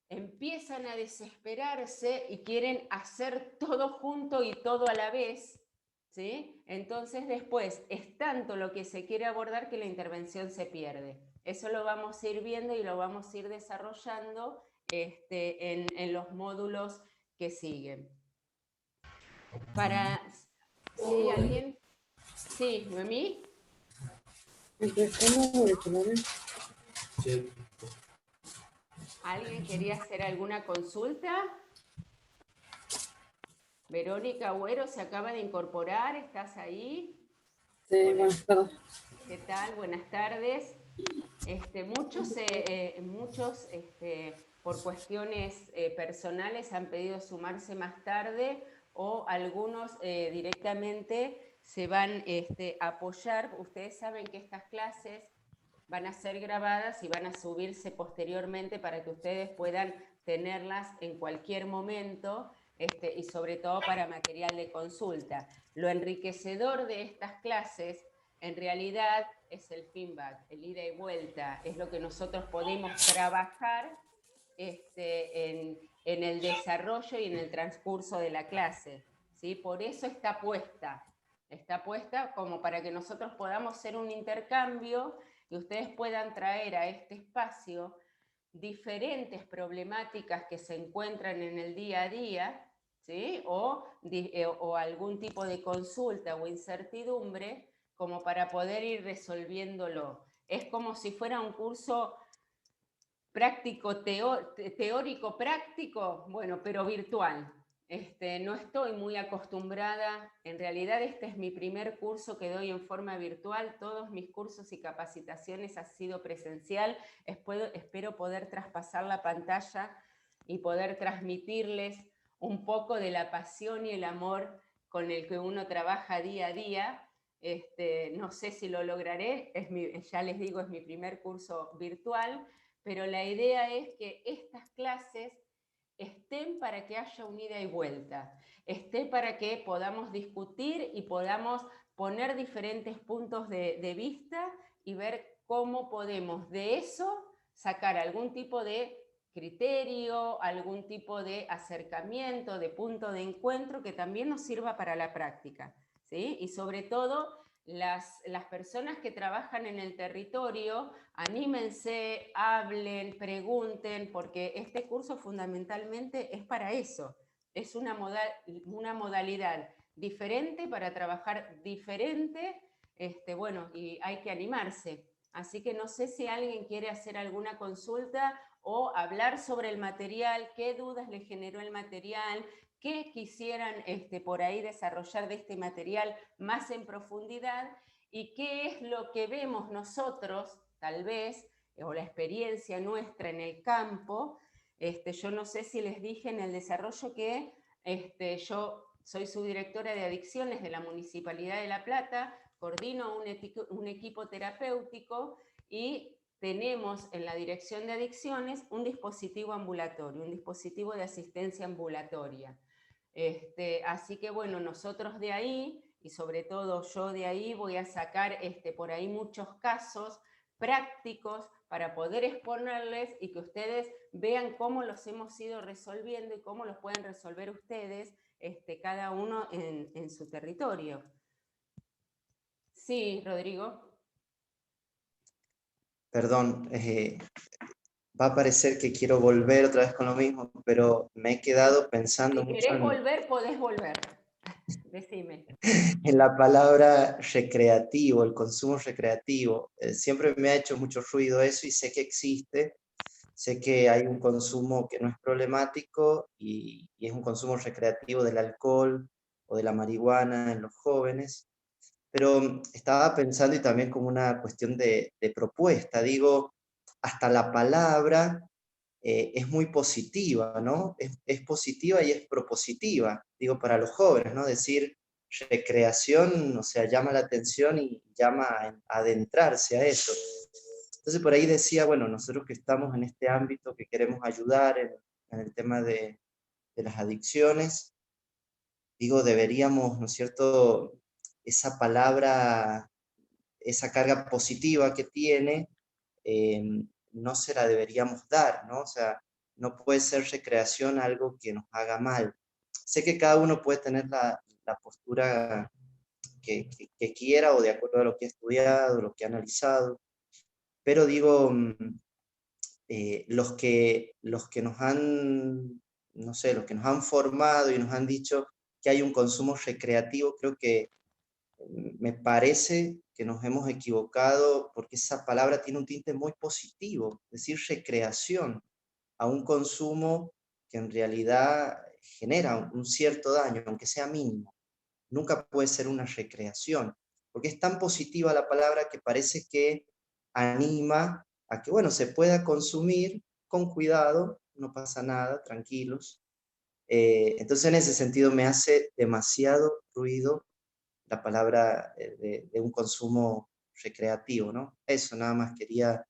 empiezan a desesperarse y quieren hacer todo junto y todo a la vez, ¿sí? Entonces después es tanto lo que se quiere abordar que la intervención se pierde. Eso lo vamos a ir viendo y lo vamos a ir desarrollando en los módulos que siguen. Para, ¿sí hay alguien? Sí, Noemí. Sí. ¿Alguien quería hacer alguna consulta? Verónica Agüero se acaba de incorporar, ¿estás ahí? Sí, Hola. buenas tardes. ¿Qué tal? Buenas tardes. Muchos por cuestiones personales han pedido sumarse más tarde o algunos directamente se van a apoyar. Ustedes saben que estas clases van a ser grabadas y van a subirse posteriormente para que ustedes puedan tenerlas en cualquier momento y sobre todo para material de consulta. Lo enriquecedor de estas clases en realidad es el feedback, el ida y vuelta, es lo que nosotros podemos trabajar en el desarrollo y en el transcurso de la clase, ¿sí? Por eso está puesta como para que nosotros podamos hacer un intercambio y ustedes puedan traer a este espacio diferentes problemáticas que se encuentran en el día a día, ¿sí? O algún tipo de consulta o incertidumbre como para poder ir resolviéndolo. Es como si fuera un curso práctico, teórico práctico, bueno, pero virtual. No estoy muy acostumbrada, en realidad este es mi primer curso que doy en forma virtual, todos mis cursos y capacitaciones han sido presencial, espero poder traspasar la pantalla y poder transmitirles un poco de la pasión y el amor con el que uno trabaja día a día. No sé si lo lograré, ya les digo, es mi primer curso virtual, pero la idea es que estas clases estén para que haya un ida y vuelta, esté para que podamos discutir y podamos poner diferentes puntos de vista y ver cómo podemos de eso sacar algún tipo de criterio, algún tipo de acercamiento, de punto de encuentro que también nos sirva para la práctica, ¿sí? Y sobre todo las personas que trabajan en el territorio, anímense, hablen, pregunten, porque este curso fundamentalmente es para eso. Es una modalidad diferente para trabajar diferente, bueno, y hay que animarse. Así que no sé si alguien quiere hacer alguna consulta o hablar sobre el material, qué dudas le generó el material, qué quisieran por ahí desarrollar de este material más en profundidad y qué es lo que vemos nosotros, tal vez, o la experiencia nuestra en el campo. Yo no sé si les dije en el desarrollo que yo soy subdirectora de adicciones de la Municipalidad de La Plata, coordino un equipo terapéutico y tenemos en la dirección de adicciones un dispositivo ambulatorio, un dispositivo de asistencia ambulatoria. Así que bueno, nosotros de ahí, y sobre todo yo de ahí, voy a sacar por ahí muchos casos prácticos para poder exponerles y que ustedes vean cómo los hemos ido resolviendo y cómo los pueden resolver ustedes, cada uno en su territorio. Sí, Rodrigo. Perdón, va a parecer que quiero volver otra vez con lo mismo, pero me he quedado pensando Si mucho querés volver, podés volver. Decime. en la palabra recreativo, el consumo recreativo. Siempre me ha hecho mucho ruido eso y sé que existe. Sé que hay un consumo que no es problemático y es un consumo recreativo del alcohol o de la marihuana en los jóvenes, pero estaba pensando y también como una cuestión de propuesta, digo, hasta la palabra es muy positiva, ¿no? Es positiva y es propositiva, digo, para los jóvenes, ¿no? Decir recreación, o sea, llama la atención y llama a adentrarse a eso. Entonces por ahí decía, bueno, nosotros que estamos en este ámbito, que queremos ayudar en el tema de las adicciones, digo, deberíamos, ¿no es cierto?, esa palabra, esa carga positiva que tiene, no se la deberíamos dar, ¿no? O sea, no puede ser recreación algo que nos haga mal. Sé que cada uno puede tener la postura que quiera o de acuerdo a lo que ha estudiado, lo que ha analizado, pero digo, los que nos han, no sé, los que nos han formado y nos han dicho que hay un consumo recreativo, creo que me parece que nos hemos equivocado porque esa palabra tiene un tinte muy positivo, decir recreación a un consumo que en realidad genera un cierto daño, aunque sea mínimo. Nunca puede ser una recreación, porque es tan positiva la palabra que parece que anima a que, bueno, se pueda consumir con cuidado, no pasa nada, tranquilos. Entonces en ese sentido me hace demasiado ruido la palabra de un consumo recreativo, ¿no? Eso nada más quería,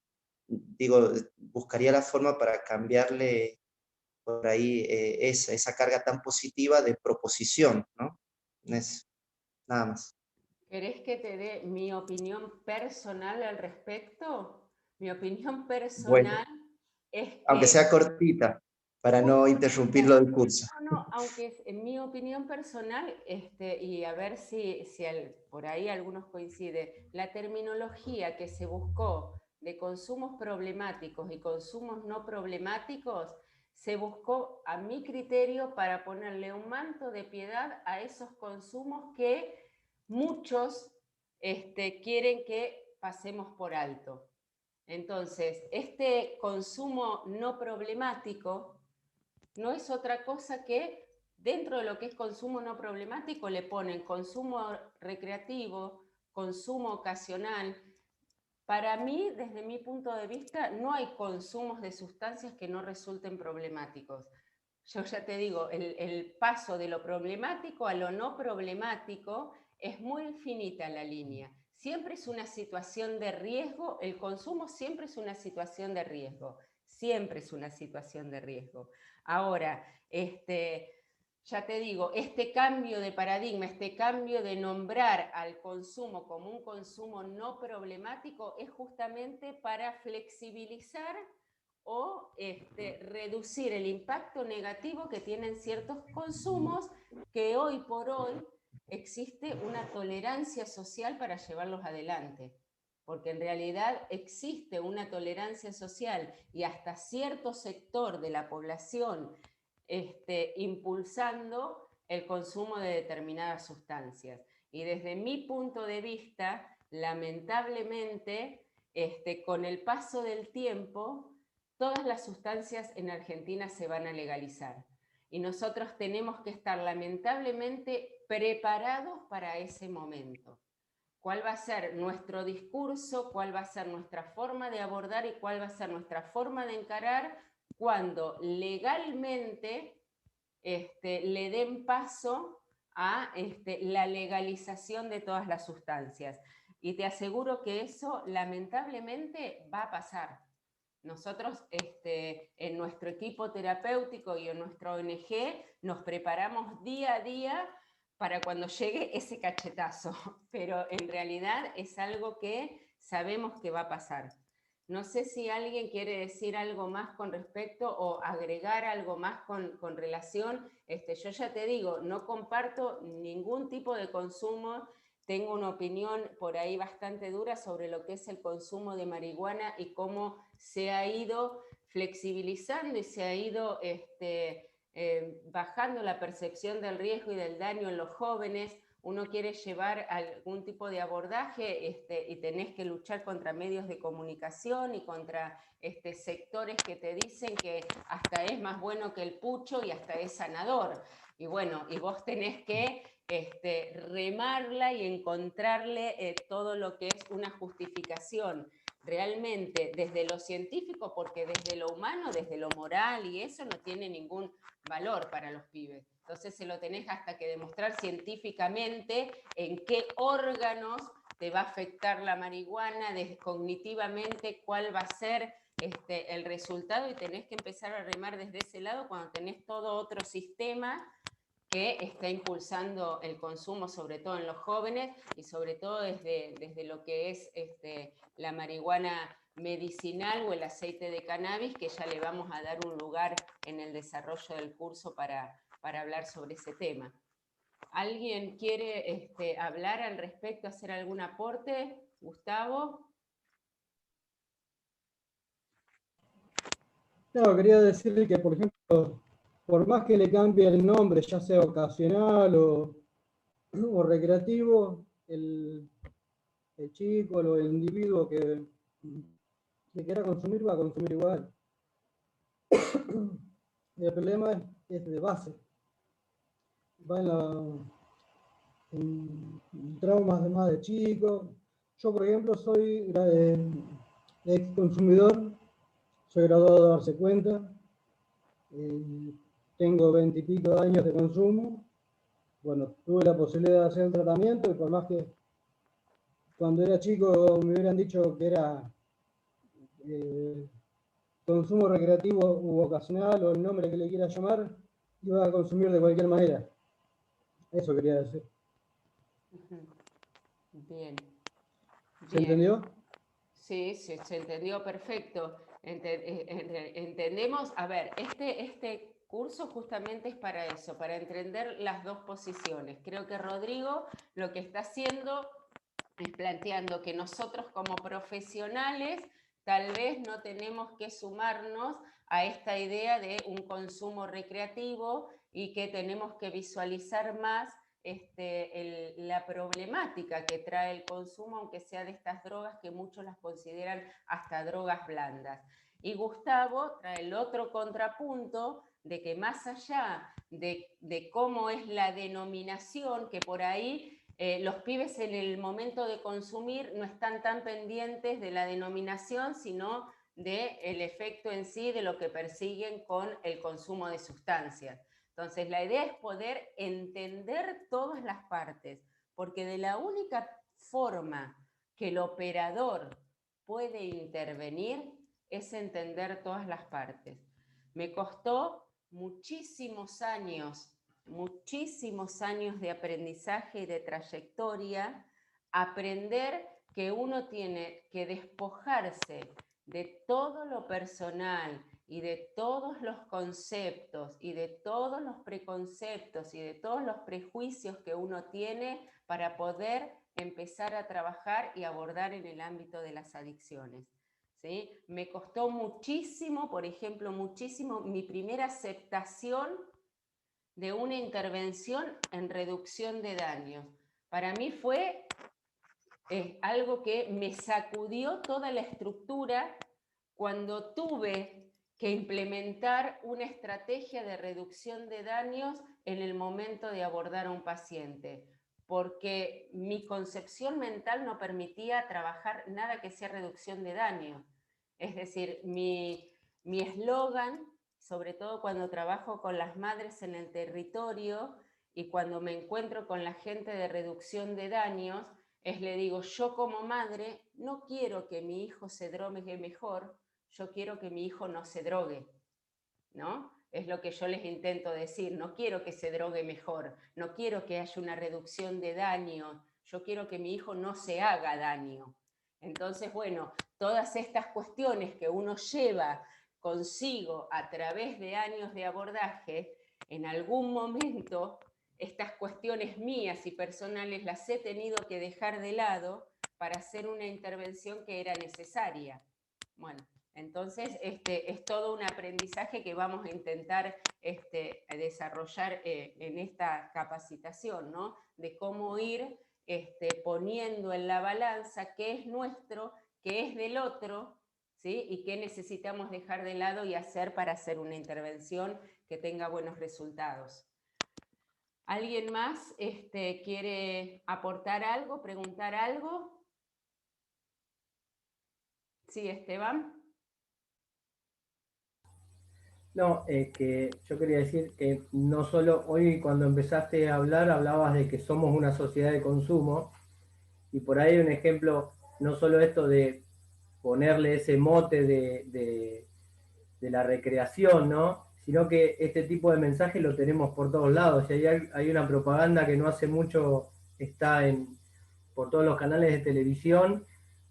digo, buscaría la forma para cambiarle por ahí esa carga tan positiva de proposición, ¿no? Eso, nada más. ¿Querés que te dé mi opinión personal al respecto? Mi opinión Bueno, personal es aunque que sea cortita, para muy no interrumpirlo cortita. del curso. No, aunque es en mi opinión personal, y a ver si por ahí algunos coinciden, la terminología que se buscó de consumos problemáticos y consumos no problemáticos, se buscó, a mi criterio, para ponerle un manto de piedad a esos consumos que muchos quieren que pasemos por alto. Entonces, este consumo no problemático no es otra cosa que, dentro de lo que es consumo no problemático, le ponen consumo recreativo, consumo ocasional. Para mí, desde mi punto de vista, no hay consumos de sustancias que no resulten problemáticos. Yo ya te digo, el paso de lo problemático a lo no problemático es muy infinita la línea. Siempre es una situación de riesgo, el consumo siempre es una situación de riesgo, siempre es una situación de riesgo. Ahora, ya te digo, este cambio de paradigma, este cambio de nombrar al consumo como un consumo no problemático es justamente para flexibilizar o reducir el impacto negativo que tienen ciertos consumos que hoy por hoy existe una tolerancia social para llevarlos adelante. Porque en realidad existe una tolerancia social y hasta cierto sector de la población impulsando el consumo de determinadas sustancias. Y desde mi punto de vista, lamentablemente, con el paso del tiempo, todas las sustancias en Argentina se van a legalizar. Y nosotros tenemos que estar lamentablemente preparados para ese momento. ¿Cuál va a ser nuestro discurso? ¿Cuál va a ser nuestra forma de abordar? ¿Y cuál va a ser nuestra forma de encarar cuando legalmente le den paso a la legalización de todas las sustancias? Y te aseguro que eso lamentablemente va a pasar. Nosotros en nuestro equipo terapéutico y en nuestra ONG nos preparamos día a día para cuando llegue ese cachetazo, pero en realidad es algo que sabemos que va a pasar. No sé si alguien quiere decir algo más con respecto o agregar algo más con relación. Yo ya te digo, no comparto ningún tipo de consumo. Tengo una opinión por ahí bastante dura sobre lo que es el consumo de marihuana y cómo se ha ido flexibilizando y se ha ido bajando la percepción del riesgo y del daño en los jóvenes. Uno quiere llevar algún tipo de abordaje y tenés que luchar contra medios de comunicación y contra sectores que te dicen que hasta es más bueno que el pucho y hasta es sanador. Y bueno, y vos tenés que remarla y encontrarle todo lo que es una justificación realmente desde lo científico, porque desde lo humano, desde lo moral y eso no tiene ningún valor para los pibes. Entonces se lo tenés hasta que demostrar científicamente en qué órganos te va a afectar la marihuana, cognitivamente cuál va a ser el resultado, y tenés que empezar a remar desde ese lado cuando tenés todo otro sistema que está impulsando el consumo, sobre todo en los jóvenes, y sobre todo desde lo que es la marihuana medicinal o el aceite de cannabis, que ya le vamos a dar un lugar en el desarrollo del curso para hablar sobre ese tema. ¿Alguien quiere hablar al respecto, hacer algún aporte? Gustavo. No, quería decirle que, por ejemplo, por más que le cambie el nombre, ya sea ocasional o recreativo, el chico o el individuo que quiera consumir va a consumir igual. El problema es de base. Va en traumas de más de chico. Yo, por ejemplo, soy ex consumidor, soy graduado de Darse Cuenta, tengo 20 y pico de años de consumo. Bueno, tuve la posibilidad de hacer el tratamiento y por más que cuando era chico me hubieran dicho que era consumo recreativo u ocasional o el nombre que le quiera llamar, iba a consumir de cualquier manera. Eso quería decir. Bien. ¿Se entendió? Sí, sí, se entendió perfecto. Entendemos, a ver, este curso justamente es para eso, para entender las dos posiciones. Creo que Rodrigo lo que está haciendo es planteando que nosotros como profesionales tal vez no tenemos que sumarnos a esta idea de un consumo recreativo y que tenemos que visualizar más la problemática que trae el consumo, aunque sea de estas drogas que muchos las consideran hasta drogas blandas. Y Gustavo trae el otro contrapunto de que más allá de cómo es la denominación, que por ahí los pibes en el momento de consumir no están tan pendientes de la denominación, sino del efecto en sí, de lo que persiguen con el consumo de sustancias. Entonces, la idea es poder entender todas las partes, porque de la única forma que el operador puede intervenir es entender todas las partes. Me costó muchísimos años de aprendizaje y de trayectoria, aprender que uno tiene que despojarse de todo lo personal y de todos los conceptos y de todos los preconceptos y de todos los prejuicios que uno tiene para poder empezar a trabajar y abordar en el ámbito de las adicciones. ¿Sí? Me costó muchísimo, por ejemplo, mi primera aceptación de una intervención en reducción de daños. Para mí fue algo que me sacudió toda la estructura cuando tuve que implementar una estrategia de reducción de daños en el momento de abordar a un paciente, porque mi concepción mental no permitía trabajar nada que sea reducción de daño. Es decir, mi eslogan, sobre todo cuando trabajo con las madres en el territorio y cuando me encuentro con la gente de reducción de daños, le digo, yo como madre no quiero que mi hijo se drogue mejor, yo quiero que mi hijo no se drogue, ¿no? Es lo que yo les intento decir, no quiero que se drogue mejor, no quiero que haya una reducción de daño, yo quiero que mi hijo no se haga daño. Entonces, bueno, todas estas cuestiones que uno lleva consigo a través de años de abordaje, en algún momento estas cuestiones mías y personales las he tenido que dejar de lado para hacer una intervención que era necesaria. Bueno, entonces es todo un aprendizaje que vamos a intentar desarrollar en esta capacitación, ¿no? De cómo ir poniendo en la balanza qué es nuestro, qué es del otro, ¿sí? Y qué necesitamos dejar de lado y hacer para hacer una intervención que tenga buenos resultados. ¿Alguien más quiere aportar algo, preguntar algo? Sí, Esteban. No, que yo quería decir que no solo hoy cuando empezaste a hablar hablabas de que somos una sociedad de consumo y por ahí hay un ejemplo, no solo esto de ponerle ese mote de la recreación, ¿no? Sino que este tipo de mensajes lo tenemos por todos lados. Y hay una propaganda que no hace mucho está por todos los canales de televisión,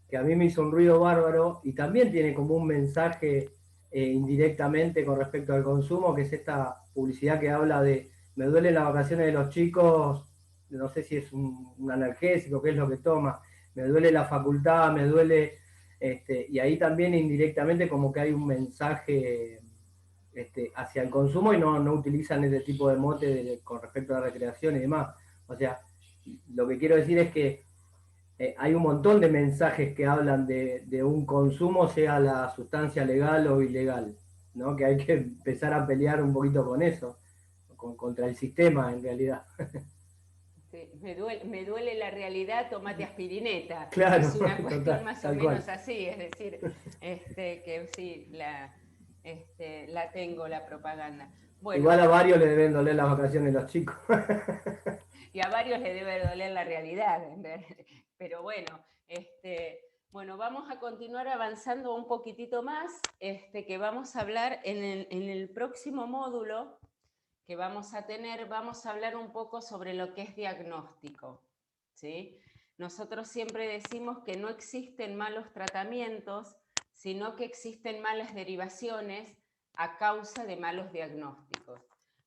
que a mí me hizo un ruido bárbaro y también tiene como un mensaje indirectamente con respecto al consumo, que es esta publicidad que habla de me duelen las vacaciones de los chicos, no sé si es un analgésico, qué es lo que toma, me duele la facultad, me duele, y ahí también indirectamente como que hay un mensaje hacia el consumo y no utilizan ese tipo de mote con respecto a la recreación y demás. O sea, lo que quiero decir es que hay un montón de mensajes que hablan de un consumo, sea la sustancia legal o ilegal, ¿no? Que hay que empezar a pelear un poquito con eso, contra el sistema en realidad. Sí, me duele la realidad, tomate aspirineta. Claro, Es una cuestión total, más o tal menos cual. así, es decir, que sí, la tengo, la propaganda. Bueno, Igual a varios le deben doler las vacaciones los chicos. y a varios les debe doler la realidad, pero bueno, bueno, vamos a continuar avanzando un poquitito más, que vamos a hablar en el próximo módulo que vamos a tener, vamos a hablar un poco sobre lo que es diagnóstico, ¿sí? Nosotros siempre decimos que no existen malos tratamientos, sino que existen malas derivaciones a causa de malos diagnósticos.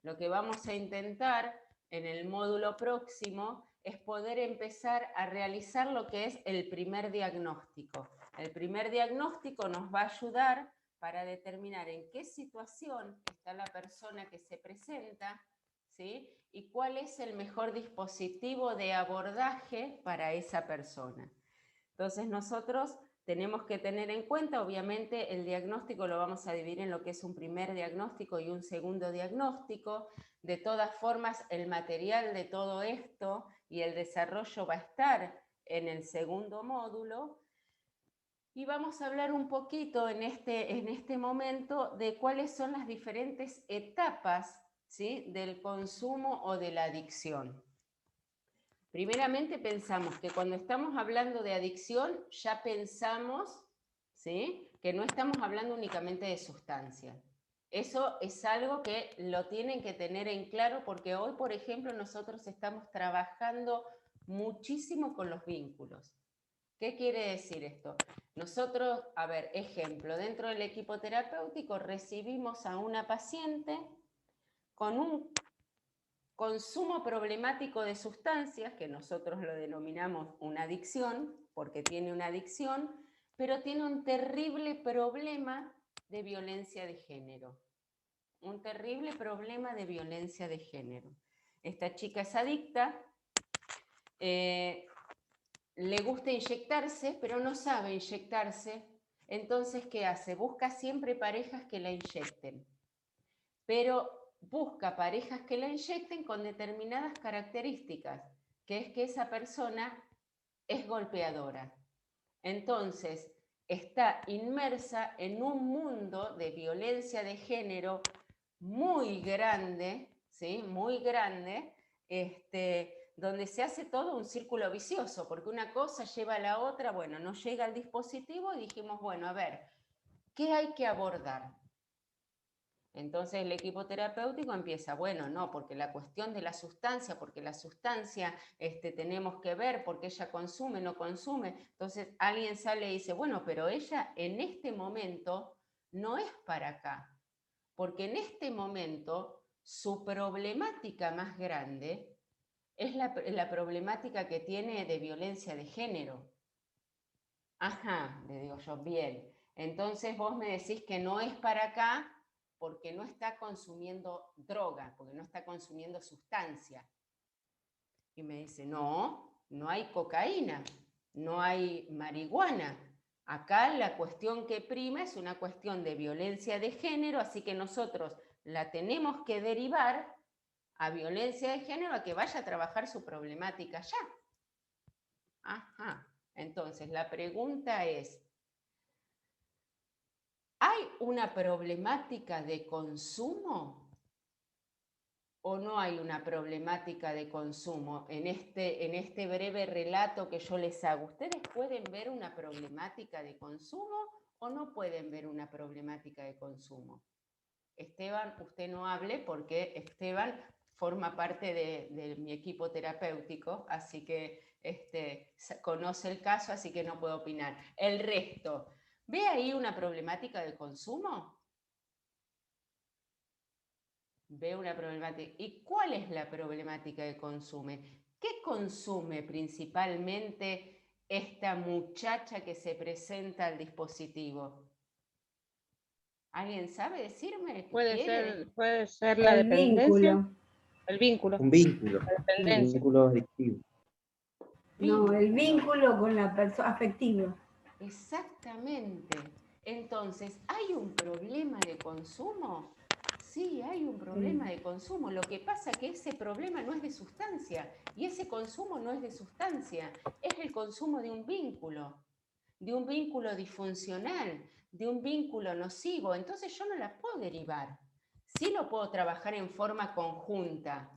Lo que vamos a intentar en el módulo próximo es poder empezar a realizar lo que es el primer diagnóstico. El primer diagnóstico nos va a ayudar para determinar en qué situación está la persona que se presenta, ¿sí? Y cuál es el mejor dispositivo de abordaje para esa persona. Entonces nosotros tenemos que tener en cuenta, obviamente el diagnóstico lo vamos a dividir en lo que es un primer diagnóstico y un segundo diagnóstico. De todas formas, el material de todo esto y el desarrollo va a estar en el segundo módulo. Y vamos a hablar un poquito en este momento de cuáles son las diferentes etapas, ¿sí?, del consumo o de la adicción. Primeramente pensamos que cuando estamos hablando de adicción ya pensamos, ¿sí?, que no estamos hablando únicamente de sustancia. Eso es algo que lo tienen que tener en claro porque hoy, por ejemplo, nosotros estamos trabajando muchísimo con los vínculos. ¿Qué quiere decir esto? Nosotros, a ver, ejemplo, dentro del equipo terapéutico recibimos a una paciente con un consumo problemático de sustancias, que nosotros lo denominamos una adicción, porque tiene una adicción, pero tiene un terrible problema de violencia de género. Un terrible problema de violencia de género. Esta chica es adicta, le gusta inyectarse, pero no sabe inyectarse. Entonces, ¿qué hace? Busca siempre parejas que la inyecten. Pero busca parejas que la inyecten con determinadas características, que es que esa persona es golpeadora. Entonces, está inmersa en un mundo de violencia de género muy grande, ¿sí?, muy grande, donde se hace todo un círculo vicioso, porque una cosa lleva a la otra, bueno, nos llega el dispositivo y dijimos, bueno, a ver, ¿qué hay que abordar? Entonces el equipo terapéutico empieza, bueno, no, porque la cuestión de la sustancia, porque la sustancia tenemos que ver, porque ella consume, no consume. Entonces alguien sale y dice, bueno, pero ella en este momento no es para acá, porque en este momento su problemática más grande es la problemática que tiene de violencia de género. Ajá, le digo yo, bien. Entonces vos me decís que no es para acá porque no está consumiendo droga, porque no está consumiendo sustancia. Y me dice, no, no hay cocaína, no hay marihuana. Acá la cuestión que prima es una cuestión de violencia de género, así que nosotros la tenemos que derivar a violencia de género, a que vaya a trabajar su problemática ya. Ajá. Entonces, la pregunta es, ¿hay una problemática de consumo o no hay una problemática de consumo? En este breve relato que yo les hago, ¿ustedes pueden ver una problemática de consumo o no pueden ver una problemática de consumo? Esteban, usted no hable porque Esteban forma parte de mi equipo terapéutico, así que conoce el caso, así que no puedo opinar. El resto, ¿ve ahí una problemática de consumo? Ve una problemática. ¿Y cuál es la problemática de consumo? ¿Qué consume principalmente esta muchacha que se presenta al dispositivo? ¿Alguien sabe decirme? Puede ser la El dependencia. vínculo. El vínculo. Un vínculo, La un dependencia. vínculo adictivo. vínculo. No, el vínculo con la persona afectivo. Exactamente. Entonces, ¿hay un problema de consumo? Sí, hay un problema de consumo. Lo que pasa es que ese problema no es de sustancia y ese consumo no es de sustancia. Es el consumo de un vínculo disfuncional, de un vínculo nocivo. Entonces yo no la puedo derivar. Sí lo puedo trabajar en forma conjunta,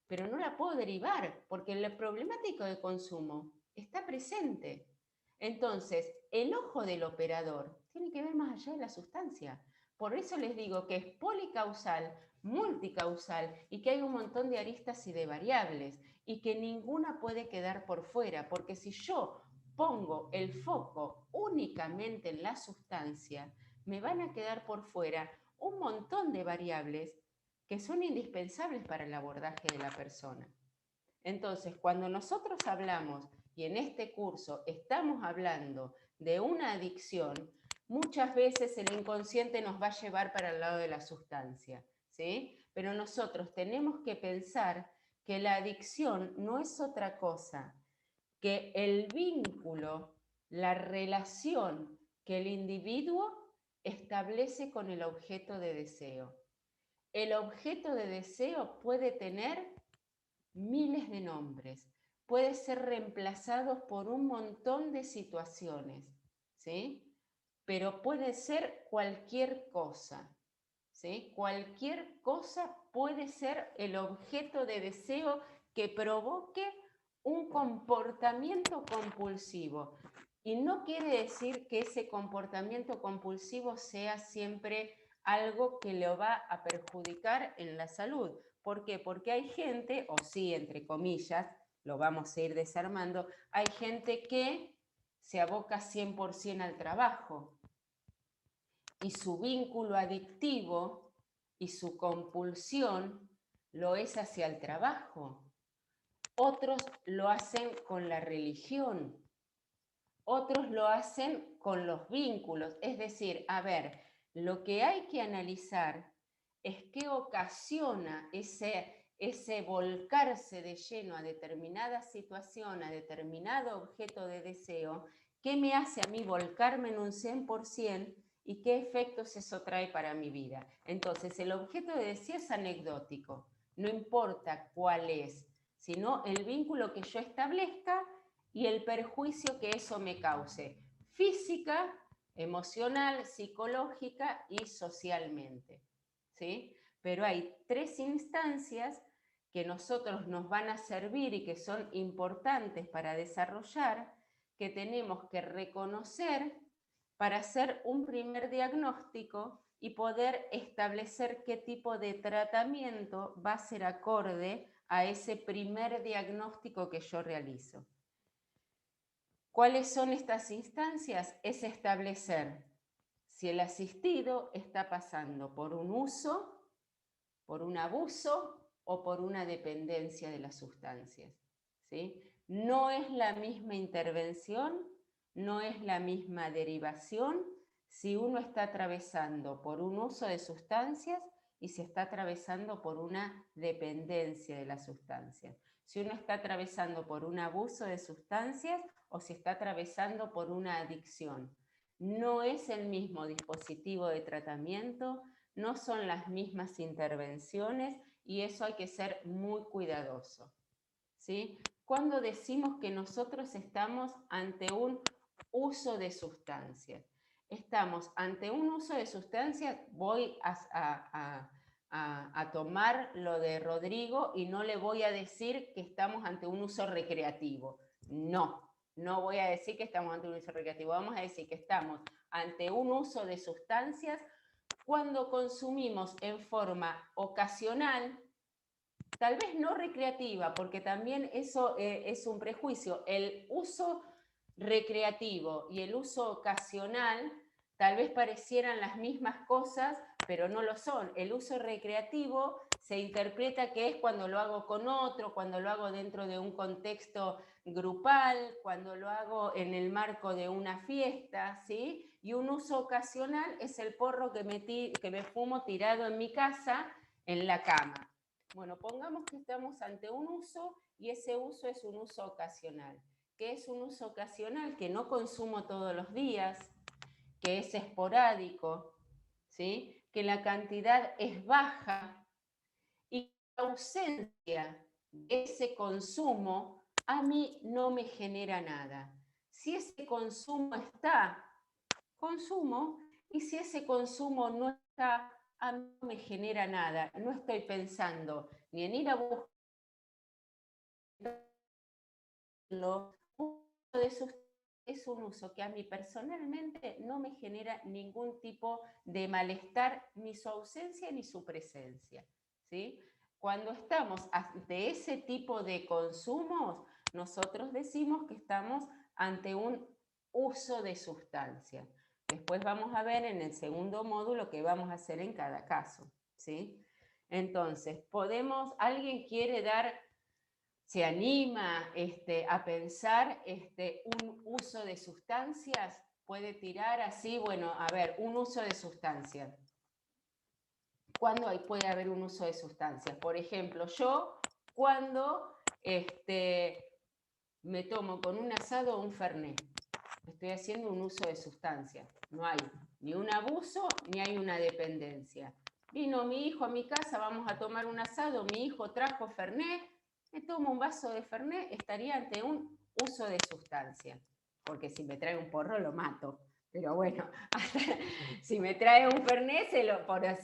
pero no la puedo derivar porque el problemático de consumo está presente. Entonces, el ojo del operador tiene que ver más allá de la sustancia. Por eso les digo que es policausal, multicausal y que hay un montón de aristas y de variables y que ninguna puede quedar por fuera, porque si yo pongo el foco únicamente en la sustancia, me van a quedar por fuera un montón de variables que son indispensables para el abordaje de la persona. Entonces, cuando nosotros hablamos, y en este curso estamos hablando de una adicción, muchas veces el inconsciente nos va a llevar para el lado de la sustancia, ¿sí? Pero nosotros tenemos que pensar que la adicción no es otra cosa que el vínculo, la relación que el individuo establece con el objeto de deseo. El objeto de deseo puede tener miles de nombres, puede ser reemplazado por un montón de situaciones, ¿sí? Pero puede ser cualquier cosa, ¿sí? Cualquier cosa puede ser el objeto de deseo que provoque un comportamiento compulsivo. Y no quiere decir que ese comportamiento compulsivo sea siempre algo que le va a perjudicar en la salud. ¿Por qué? Porque hay gente, o sí, entre comillas, lo vamos a ir desarmando, hay gente que se aboca 100% al trabajo y su vínculo adictivo y su compulsión lo es hacia el trabajo. Otros lo hacen con la religión, otros lo hacen con los vínculos. Es decir, a ver, lo que hay que analizar es qué ocasiona ese volcarse de lleno a determinada situación, a determinado objeto de deseo, qué me hace a mí volcarme en un 100% y qué efectos eso trae para mi vida. Entonces, el objeto de deseo es anecdótico, no importa cuál es, sino el vínculo que yo establezca y el perjuicio que eso me cause, física, emocional, psicológica y socialmente, ¿sí? Pero hay 3 instancias que nosotros nos van a servir y que son importantes para desarrollar, que tenemos que reconocer para hacer un primer diagnóstico y poder establecer qué tipo de tratamiento va a ser acorde a ese primer diagnóstico que yo realizo. ¿Cuáles son estas instancias? Es establecer si el asistido está pasando por un uso, por un abuso o por una dependencia de las sustancias, ¿sí? No es la misma intervención, no es la misma derivación si uno está atravesando por un uso de sustancias y si está atravesando por una dependencia de las sustancias. Si uno está atravesando por un abuso de sustancias o si está atravesando por una adicción. No es el mismo dispositivo de tratamiento, no son las mismas intervenciones y eso hay que ser muy cuidadoso, ¿sí? Cuando decimos que nosotros estamos ante un uso de sustancias, estamos ante un uso de sustancias, voy a tomar lo de Rodrigo y no le voy a decir que estamos ante un uso recreativo. No voy a decir que estamos ante un uso recreativo, vamos a decir que estamos ante un uso de sustancias cuando consumimos en forma ocasional, tal vez no recreativa, porque también eso es un prejuicio. El uso recreativo y el uso ocasional tal vez parecieran las mismas cosas, pero no lo son. El uso recreativo se interpreta que es cuando lo hago con otro, cuando lo hago dentro de un contexto grupal, cuando lo hago en el marco de una fiesta, ¿sí? Y un uso ocasional es el porro que me fumo tirado en mi casa, en la cama. Bueno, pongamos que estamos ante un uso y ese uso es un uso ocasional. que es un uso ocasional, que no consumo todos los días, que es esporádico, ¿sí? Que la cantidad es baja y la ausencia de ese consumo a mí no me genera nada. Si ese consumo está, consumo, y si ese consumo no está, a mí no me genera nada. No estoy pensando ni en ir a buscarlo, es un uso que a mí personalmente no me genera ningún tipo de malestar, ni su ausencia ni su presencia, ¿sí? Cuando estamos ante ese tipo de consumos, nosotros decimos que estamos ante un uso de sustancia. Después vamos a ver en el segundo módulo qué vamos a hacer en cada caso, ¿sí? Entonces, ¿alguien quiere se anima a pensar un uso de sustancias? Puede tirar así, bueno, a ver, un uso de sustancias. ¿Cuándo puede haber un uso de sustancias? Por ejemplo, yo cuando me tomo con un asado o un fernet, estoy haciendo un uso de sustancias. No hay ni un abuso ni hay una dependencia. Vino mi hijo a mi casa, vamos a tomar un asado, mi hijo trajo fernet, me tomo un vaso de fernet, estaría ante un uso de sustancia. Porque si me trae un porro lo mato. Pero bueno, si me trae un fernet se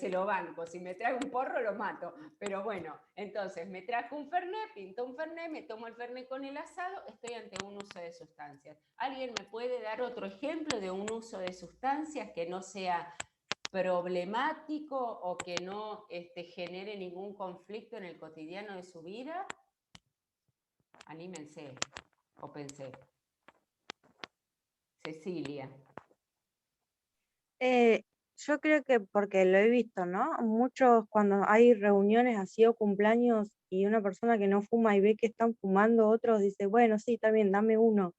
lo banco, si me trae un porro lo mato. Pero bueno, entonces me trajo un fernet, pinto un fernet, me tomo el fernet con el asado, estoy ante un uso de sustancias. ¿Alguien me puede dar otro ejemplo de un uso de sustancias que no sea problemático o que no genere ningún conflicto en el cotidiano de su vida? Anímense o pensé. Cecilia. Yo creo que porque lo he visto, ¿no? Muchos cuando hay reuniones así o cumpleaños y una persona que no fuma y ve que están fumando, otros dice, bueno, sí, está bien, dame uno.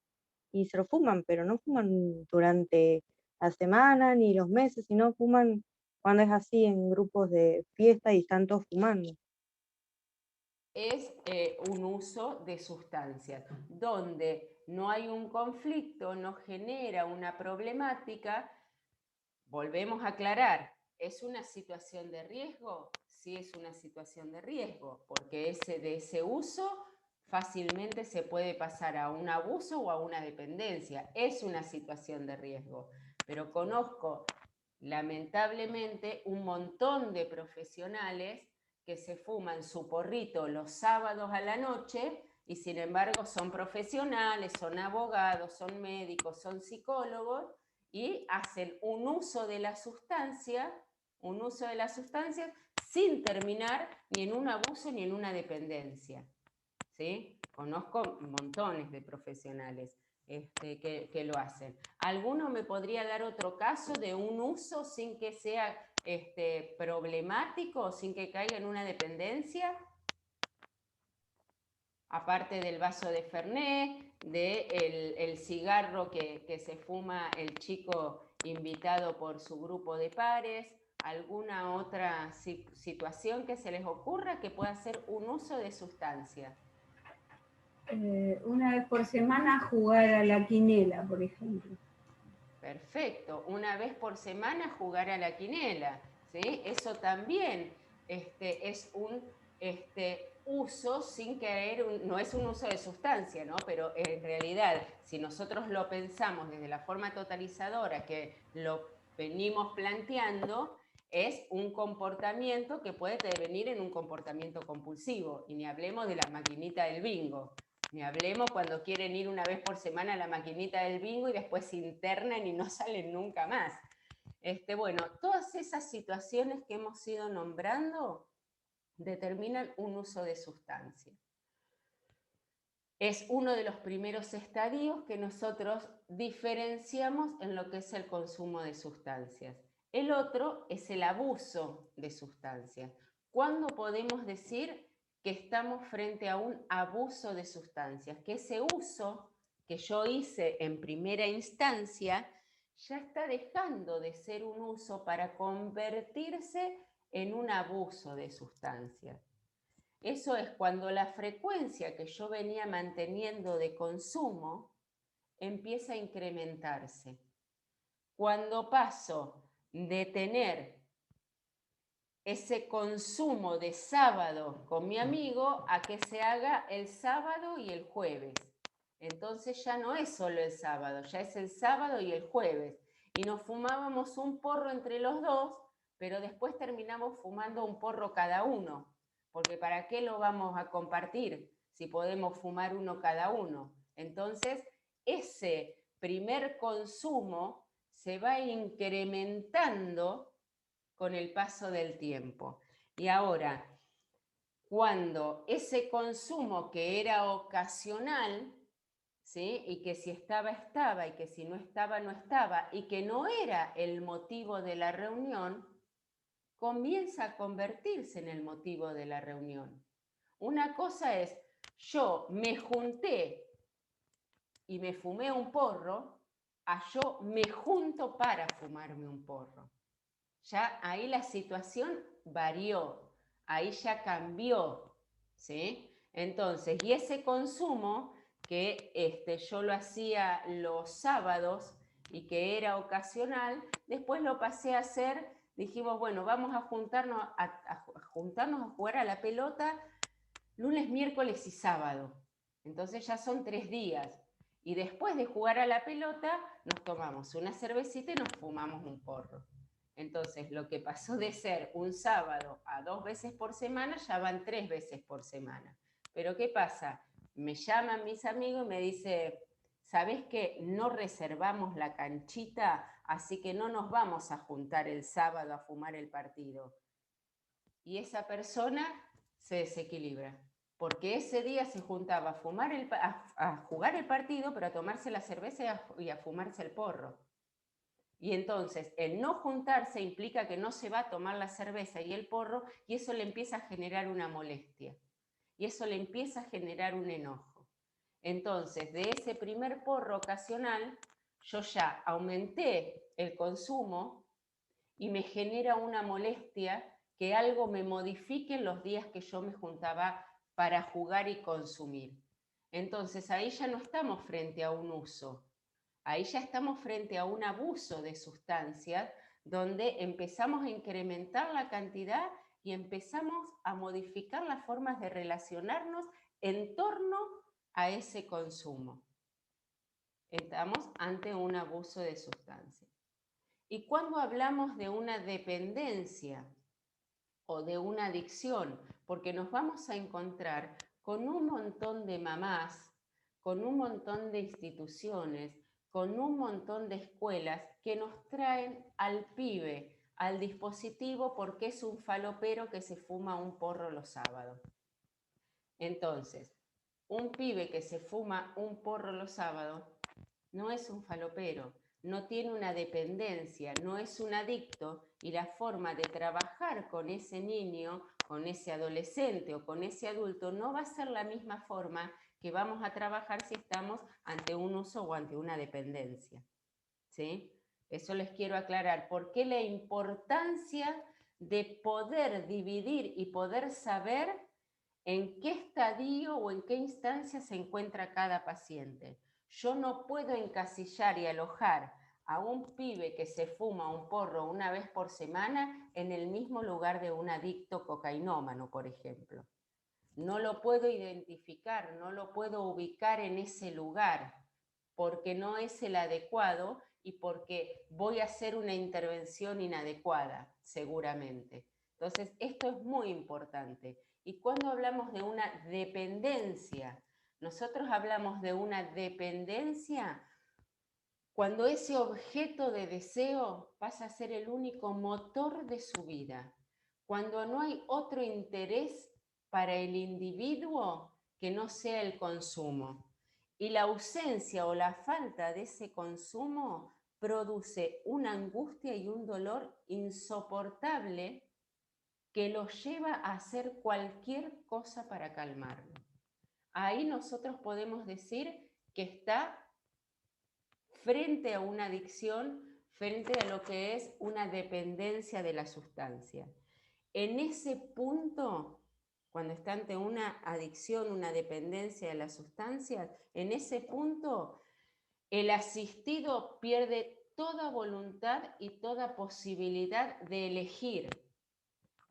Y se lo fuman, pero no fuman durante la semana ni los meses, sino fuman cuando es así en grupos de fiesta y están todos fumando. Es un uso de sustancias, donde no hay un conflicto, no genera una problemática. Volvemos a aclarar, ¿es una situación de riesgo? Sí, es una situación de riesgo, porque de ese uso fácilmente se puede pasar a un abuso o a una dependencia. Es una situación de riesgo, pero conozco lamentablemente un montón de profesionales que se fuman su porrito los sábados a la noche y sin embargo son profesionales, son abogados, son médicos, son psicólogos y hacen un uso de la sustancia sin terminar ni en un abuso ni en una dependencia. ¿Sí? Conozco montones de profesionales que lo hacen. ¿Alguno me podría dar otro caso de un uso sin que sea problemático, sin que caiga en una dependencia? Aparte del vaso de fernet, el cigarro que se fuma el chico invitado por su grupo de pares, ¿alguna otra situación que se les ocurra que pueda ser un uso de sustancia? Una vez por semana jugar a la quinela, por ejemplo. Perfecto, una vez por semana jugar a la quinela, ¿sí? Eso también es un uso sin querer, no es un uso de sustancia, ¿no? Pero en realidad, si nosotros lo pensamos desde la forma totalizadora que lo venimos planteando, es un comportamiento que puede devenir en un comportamiento compulsivo, y ni hablemos de la maquinita del bingo. Ni hablemos cuando quieren ir una vez por semana a la maquinita del bingo y después se internan y no salen nunca más. Bueno, todas esas situaciones que hemos ido nombrando determinan un uso de sustancia. Es uno de los primeros estadios que nosotros diferenciamos en lo que es el consumo de sustancias. El otro es el abuso de sustancias. ¿Cuándo podemos decir que estamos frente a un abuso de sustancias? Que ese uso que yo hice en primera instancia ya está dejando de ser un uso para convertirse en un abuso de sustancias. Eso es cuando la frecuencia que yo venía manteniendo de consumo empieza a incrementarse. Cuando paso de tener ese consumo de sábado con mi amigo a que se haga el sábado y el jueves. Entonces ya no es solo el sábado, ya es el sábado y el jueves. Y nos fumábamos un porro entre los dos, pero después terminamos fumando un porro cada uno. Porque ¿para qué lo vamos a compartir si podemos fumar uno cada uno? Entonces, ese primer consumo se va incrementando con el paso del tiempo. Y ahora, cuando ese consumo que era ocasional, ¿sí? Y que si estaba, estaba, y que si no estaba, no estaba, y que no era el motivo de la reunión, comienza a convertirse en el motivo de la reunión. Una cosa es, yo me junté y me fumé un porro, a yo me junto para fumarme un porro. Ya ahí la situación varió, ahí ya cambió, ¿sí? Entonces, y ese consumo que yo lo hacía los sábados y que era ocasional, después lo pasé a hacer, dijimos, bueno, vamos a juntarnos a jugar a la pelota lunes, miércoles y sábado. Entonces ya son 3 días. Y después de jugar a la pelota, nos tomamos una cervecita y nos fumamos un porro. Entonces, lo que pasó de ser un sábado a 2 veces por semana, ya van 3 veces por semana. Pero ¿qué pasa? Me llaman mis amigos y me dicen, ¿sabés qué? No reservamos la canchita, así que no nos vamos a juntar el sábado a fumar el partido. Y esa persona se desequilibra, porque ese día se juntaba a jugar el partido, pero a tomarse la cerveza y a fumarse el porro. Y entonces, el no juntarse implica que no se va a tomar la cerveza y el porro, y eso le empieza a generar una molestia. Y eso le empieza a generar un enojo. Entonces, de ese primer porro ocasional, yo ya aumenté el consumo y me genera una molestia que algo me modifique en los días que yo me juntaba para jugar y consumir. Entonces, ahí ya no estamos frente a un uso. Ahí ya estamos frente a un abuso de sustancias donde empezamos a incrementar la cantidad y empezamos a modificar las formas de relacionarnos en torno a ese consumo. Estamos ante un abuso de sustancias. Y cuando hablamos de una dependencia o de una adicción, porque nos vamos a encontrar con un montón de mamás, con un montón de instituciones, con un montón de escuelas que nos traen al pibe, al dispositivo, porque es un falopero que se fuma un porro los sábados. Entonces, un pibe que se fuma un porro los sábados no es un falopero, no tiene una dependencia, no es un adicto, y la forma de trabajar con ese niño, con ese adolescente o con ese adulto no va a ser la misma forma que vamos a trabajar si estamos ante un uso o ante una dependencia. ¿Sí? Eso les quiero aclarar. ¿Por qué la importancia de poder dividir y poder saber en qué estadio o en qué instancia se encuentra cada paciente? Yo no puedo encasillar y alojar a un pibe que se fuma un porro una vez por semana en el mismo lugar de un adicto cocainómano, por ejemplo. No lo puedo identificar, no lo puedo ubicar en ese lugar, porque no es el adecuado y porque voy a hacer una intervención inadecuada, seguramente. Entonces, esto es muy importante. Y cuando hablamos de una dependencia, nosotros hablamos de una dependencia cuando ese objeto de deseo pasa a ser el único motor de su vida, cuando no hay otro interés para el individuo que no sea el consumo. Y la ausencia o la falta de ese consumo produce una angustia y un dolor insoportable que lo lleva a hacer cualquier cosa para calmarlo. Ahí nosotros podemos decir que está frente a una adicción, frente a lo que es una dependencia de la sustancia. En ese punto, cuando está ante una adicción, una dependencia de las sustancias, en ese punto el asistido pierde toda voluntad y toda posibilidad de elegir.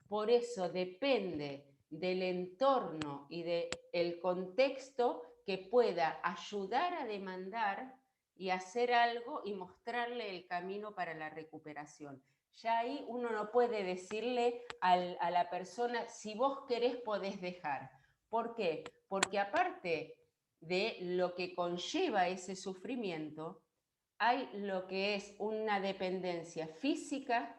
Por eso depende del entorno y del contexto que pueda ayudar a demandar y hacer algo y mostrarle el camino para la recuperación. Ya ahí uno no puede decirle a la persona, si vos querés podés dejar. ¿Por qué? Porque aparte de lo que conlleva ese sufrimiento, hay lo que es una dependencia física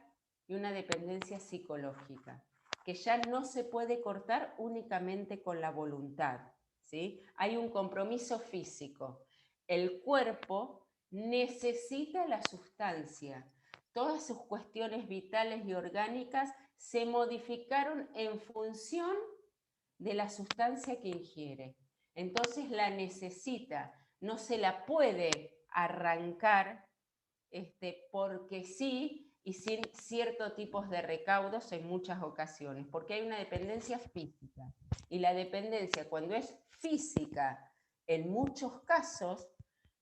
y una dependencia psicológica, que ya no se puede cortar únicamente con la voluntad, ¿sí? Hay un compromiso físico. El cuerpo necesita la sustancia. Todas sus cuestiones vitales y orgánicas se modificaron en función de la sustancia que ingiere. Entonces la necesita, no se la puede arrancar porque sí y sin ciertos tipos de recaudos en muchas ocasiones, porque hay una dependencia física. Y la dependencia, cuando es física, en muchos casos,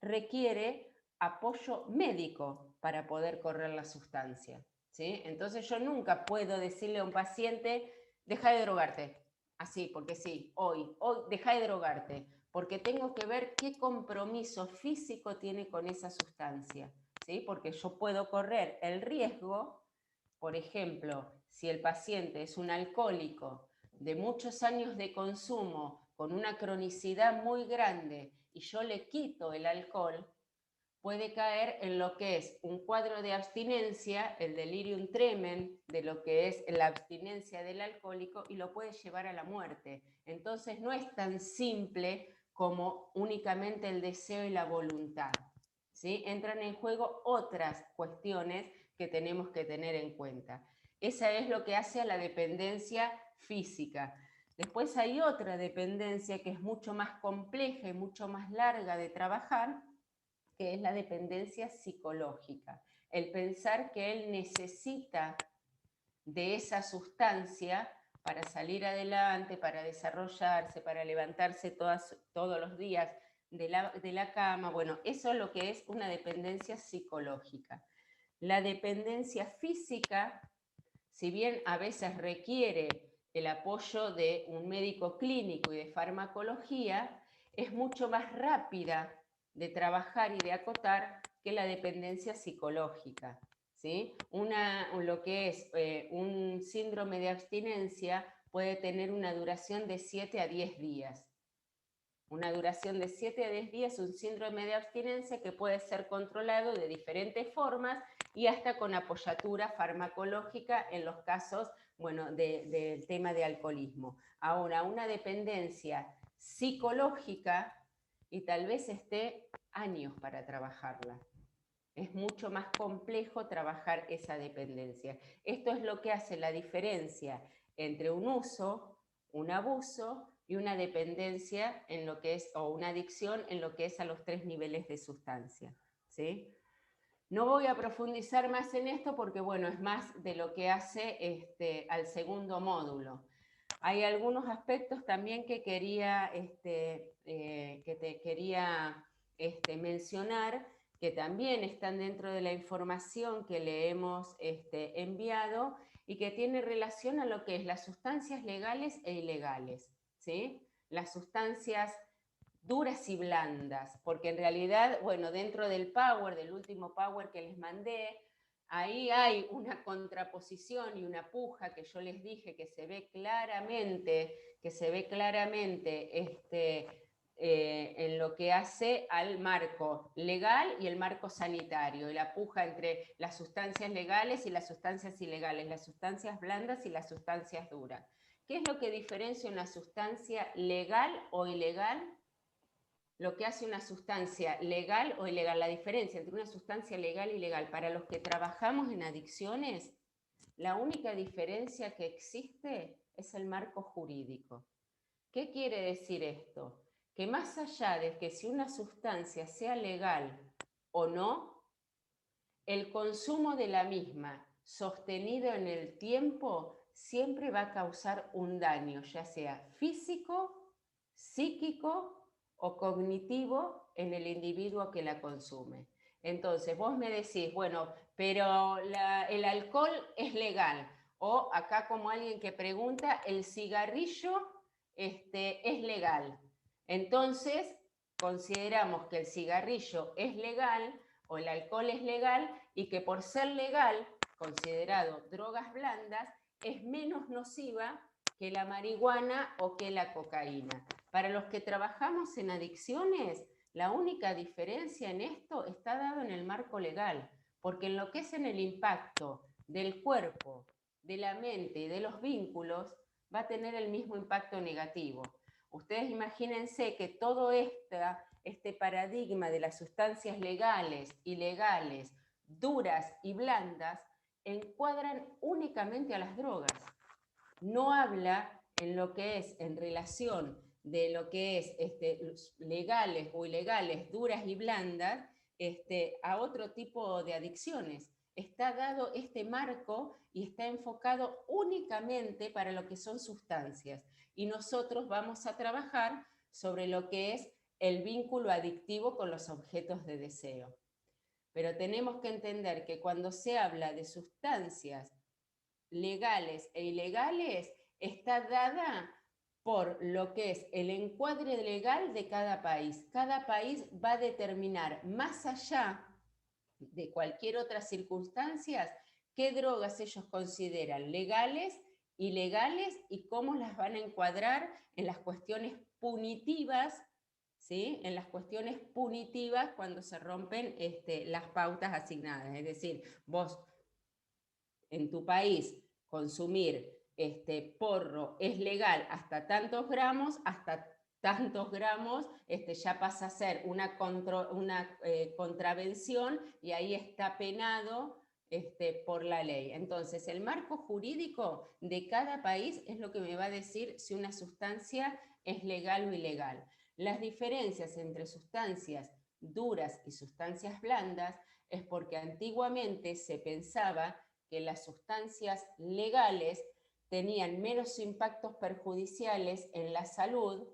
requiere apoyo médico para poder correr la sustancia, ¿sí? Entonces yo nunca puedo decirle a un paciente, deja de drogarte, así, porque sí, hoy, deja de drogarte, porque tengo que ver qué compromiso físico tiene con esa sustancia, ¿sí? Porque yo puedo correr el riesgo, por ejemplo, si el paciente es un alcohólico de muchos años de consumo, con una cronicidad muy grande, y yo le quito el alcohol, puede caer en lo que es un cuadro de abstinencia, el delirium tremens, de lo que es la abstinencia del alcohólico, y lo puede llevar a la muerte. Entonces no es tan simple como únicamente el deseo y la voluntad, ¿sí? Entran en juego otras cuestiones que tenemos que tener en cuenta. Esa es lo que hace a la dependencia física. Después hay otra dependencia que es mucho más compleja y mucho más larga de trabajar, que es la dependencia psicológica. El pensar que él necesita de esa sustancia para salir adelante, para desarrollarse, para levantarse todos los días de la cama. Bueno, eso es lo que es una dependencia psicológica. La dependencia física, si bien a veces requiere el apoyo de un médico clínico y de farmacología, es mucho más rápida de trabajar y de acotar que la dependencia psicológica, ¿sí? Lo que es un síndrome de abstinencia puede tener una duración de 7 a 10 días. Una duración de 7 a 10 días, un síndrome de abstinencia que puede ser controlado de diferentes formas y hasta con apoyatura farmacológica en los casos, bueno, del tema de alcoholismo. Ahora, una dependencia psicológica y tal vez esté años para trabajarla. Es mucho más complejo trabajar esa dependencia. Esto es lo que hace la diferencia entre un uso, un abuso y una dependencia en lo que es, o una adicción en lo que es a los 3 niveles de sustancia, ¿sí? No voy a profundizar más en esto porque, bueno, es más de lo que hace al segundo módulo. Hay algunos aspectos también que quería, mencionar, que también están dentro de la información que le hemos enviado y que tiene relación a lo que es las sustancias legales e ilegales, ¿sí? Las sustancias duras y blandas, porque en realidad, bueno, dentro del Power, del último Power que les mandé, ahí hay una contraposición y una puja que yo les dije que se ve claramente, en lo que hace al marco legal y el marco sanitario, y la puja entre las sustancias legales y las sustancias ilegales, las sustancias blandas y las sustancias duras. ¿Qué es lo que diferencia una sustancia legal o ilegal? Lo que hace una sustancia legal o ilegal, la diferencia entre una sustancia legal y ilegal. Para los que trabajamos en adicciones, la única diferencia que existe es el marco jurídico. ¿Qué quiere decir esto? Que más allá de que si una sustancia sea legal o no, el consumo de la misma sostenido en el tiempo siempre va a causar un daño, ya sea físico, psíquico o cognitivo en el individuo que la consume. Entonces, vos me decís, bueno, pero el alcohol es legal. O acá como alguien que pregunta, el cigarrillo es legal. Entonces, consideramos que el cigarrillo es legal o el alcohol es legal y que por ser legal, considerado drogas blandas, es menos nociva que la marihuana o que la cocaína. Para los que trabajamos en adicciones, la única diferencia en esto está dado en el marco legal, porque en lo que es en el impacto del cuerpo, de la mente y de los vínculos, va a tener el mismo impacto negativo. Ustedes imagínense que todo este paradigma de las sustancias legales, ilegales, duras y blandas, encuadran únicamente a las drogas. No habla en lo que es en relación de lo que es legales o ilegales, duras y blandas, a otro tipo de adicciones. Está dado este marco y está enfocado únicamente para lo que son sustancias. Y nosotros vamos a trabajar sobre lo que es el vínculo adictivo con los objetos de deseo. Pero tenemos que entender que cuando se habla de sustancias legales e ilegales, está dada por lo que es el encuadre legal de cada país. Cada país va a determinar, más allá de cualquier otra circunstancia, qué drogas ellos consideran legales, ilegales y cómo las van a encuadrar en las cuestiones punitivas, ¿sí? En las cuestiones punitivas cuando se rompen las pautas asignadas. Es decir, vos en tu país consumir porro es legal hasta tantos gramos ya pasa a ser una contravención y ahí está penado por la ley. Entonces, el marco jurídico de cada país es lo que me va a decir si una sustancia es legal o ilegal. Las diferencias entre sustancias duras y sustancias blandas es porque antiguamente se pensaba que las sustancias legales tenían menos impactos perjudiciales en la salud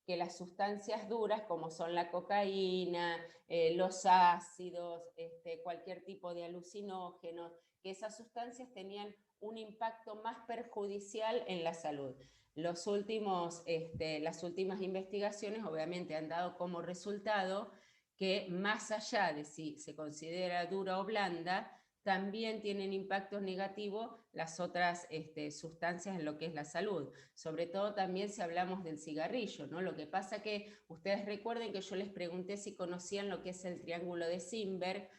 que las sustancias duras como son la cocaína, los ácidos, cualquier tipo de alucinógenos, que esas sustancias tenían un impacto más perjudicial en la salud. Las últimas investigaciones obviamente han dado como resultado que más allá de si se considera dura o blanda, también tienen impactos negativos las otras sustancias en lo que es la salud. Sobre todo también si hablamos del cigarrillo, ¿no? Lo que pasa que ustedes recuerden que yo les pregunté si conocían lo que es el triángulo de Zimmer,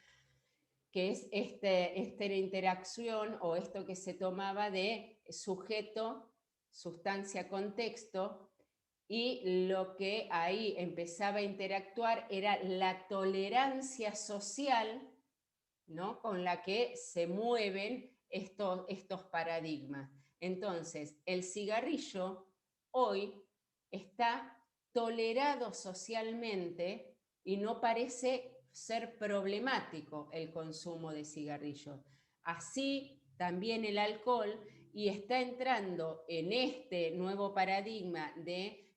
que es esta interacción o esto que se tomaba de sujeto, sustancia, contexto, y lo que ahí empezaba a interactuar era la tolerancia social, ¿no? Con la que se mueven estos paradigmas. Entonces, el cigarrillo hoy está tolerado socialmente y no parece ser problemático el consumo de cigarrillos. Así también el alcohol, y está entrando en este nuevo paradigma de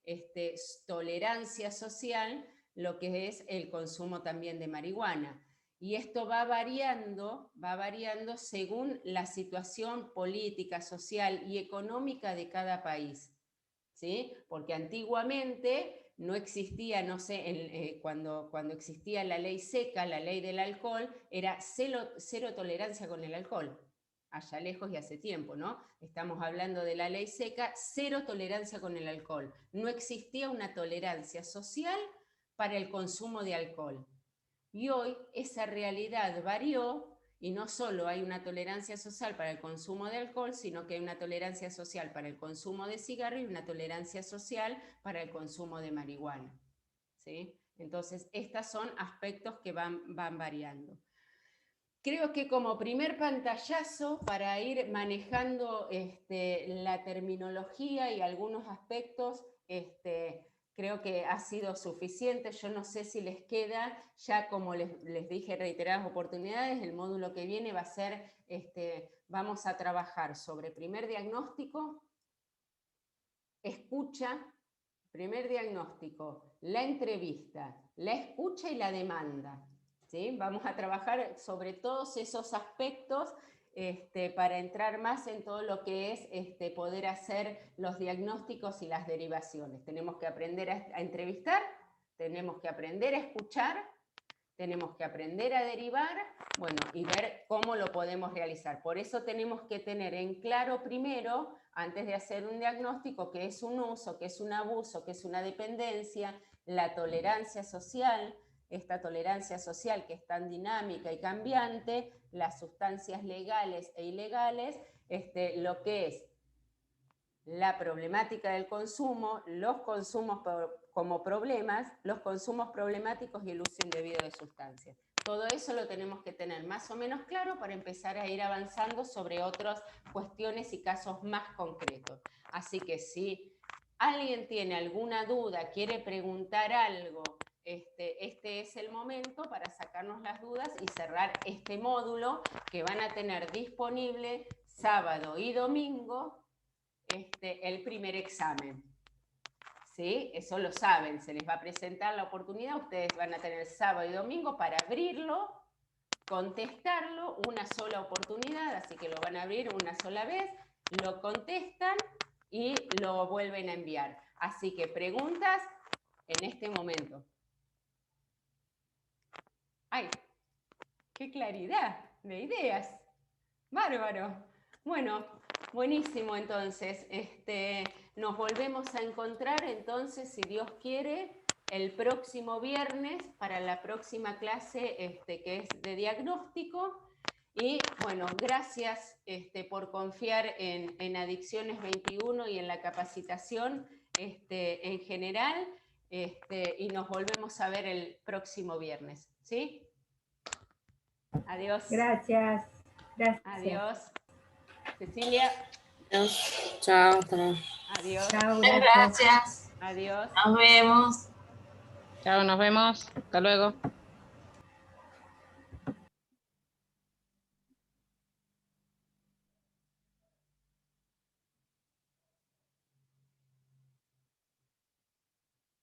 tolerancia social lo que es el consumo también de marihuana. Y esto va variando según la situación política, social y económica de cada país, ¿sí? Porque antiguamente no existía, no sé, cuando existía la ley seca, la ley del alcohol, era cero tolerancia con el alcohol, allá lejos y hace tiempo, ¿no? Estamos hablando de la ley seca, cero tolerancia con el alcohol. No existía una tolerancia social para el consumo de alcohol. Y hoy esa realidad varió y no solo hay una tolerancia social para el consumo de alcohol, sino que hay una tolerancia social para el consumo de cigarro y una tolerancia social para el consumo de marihuana, ¿sí? Entonces, estos son aspectos que van variando. Creo que como primer pantallazo para ir manejando la terminología y algunos aspectos, creo que ha sido suficiente. Yo no sé si les queda, ya como les dije en reiteradas oportunidades, el módulo que viene va a ser, vamos a trabajar sobre primer diagnóstico, escucha, primer diagnóstico, la entrevista, la escucha y la demanda. ¿Sí? Vamos a trabajar sobre todos esos aspectos para entrar más en todo lo que es poder hacer los diagnósticos y las derivaciones. Tenemos que aprender a entrevistar, tenemos que aprender a escuchar, tenemos que aprender a derivar, bueno, y ver cómo lo podemos realizar. Por eso tenemos que tener en claro primero, antes de hacer un diagnóstico, qué es un uso, qué es un abuso, qué es una dependencia, la tolerancia social, esta tolerancia social que es tan dinámica y cambiante, las sustancias legales e ilegales, lo que es la problemática del consumo, los consumos como problemas, los consumos problemáticos y el uso indebido de sustancias. Todo eso lo tenemos que tener más o menos claro para empezar a ir avanzando sobre otras cuestiones y casos más concretos. Así que si alguien tiene alguna duda, quiere preguntar algo, este es el momento para sacarnos las dudas y cerrar este módulo que van a tener disponible sábado y domingo, el primer examen. ¿Sí? Eso lo saben, se les va a presentar la oportunidad, ustedes van a tener sábado y domingo para abrirlo, contestarlo, una sola oportunidad, así que lo van a abrir una sola vez, lo contestan y lo vuelven a enviar. Así que preguntas en este momento. ¡Ay! ¡Qué claridad de ideas! ¡Bárbaro! Bueno, buenísimo entonces. Nos volvemos a encontrar entonces, si Dios quiere, el próximo viernes para la próxima clase que es de diagnóstico. Y bueno, gracias por confiar en Adicciones 21 y en la capacitación en general. Y nos volvemos a ver el próximo viernes. ¿Sí? Adiós. Gracias. Gracias. Adiós. Cecilia. Adiós. Chao. Hasta luego. Adiós. Chao, Gracias. Adiós. Nos vemos. Chao, nos vemos. Hasta luego.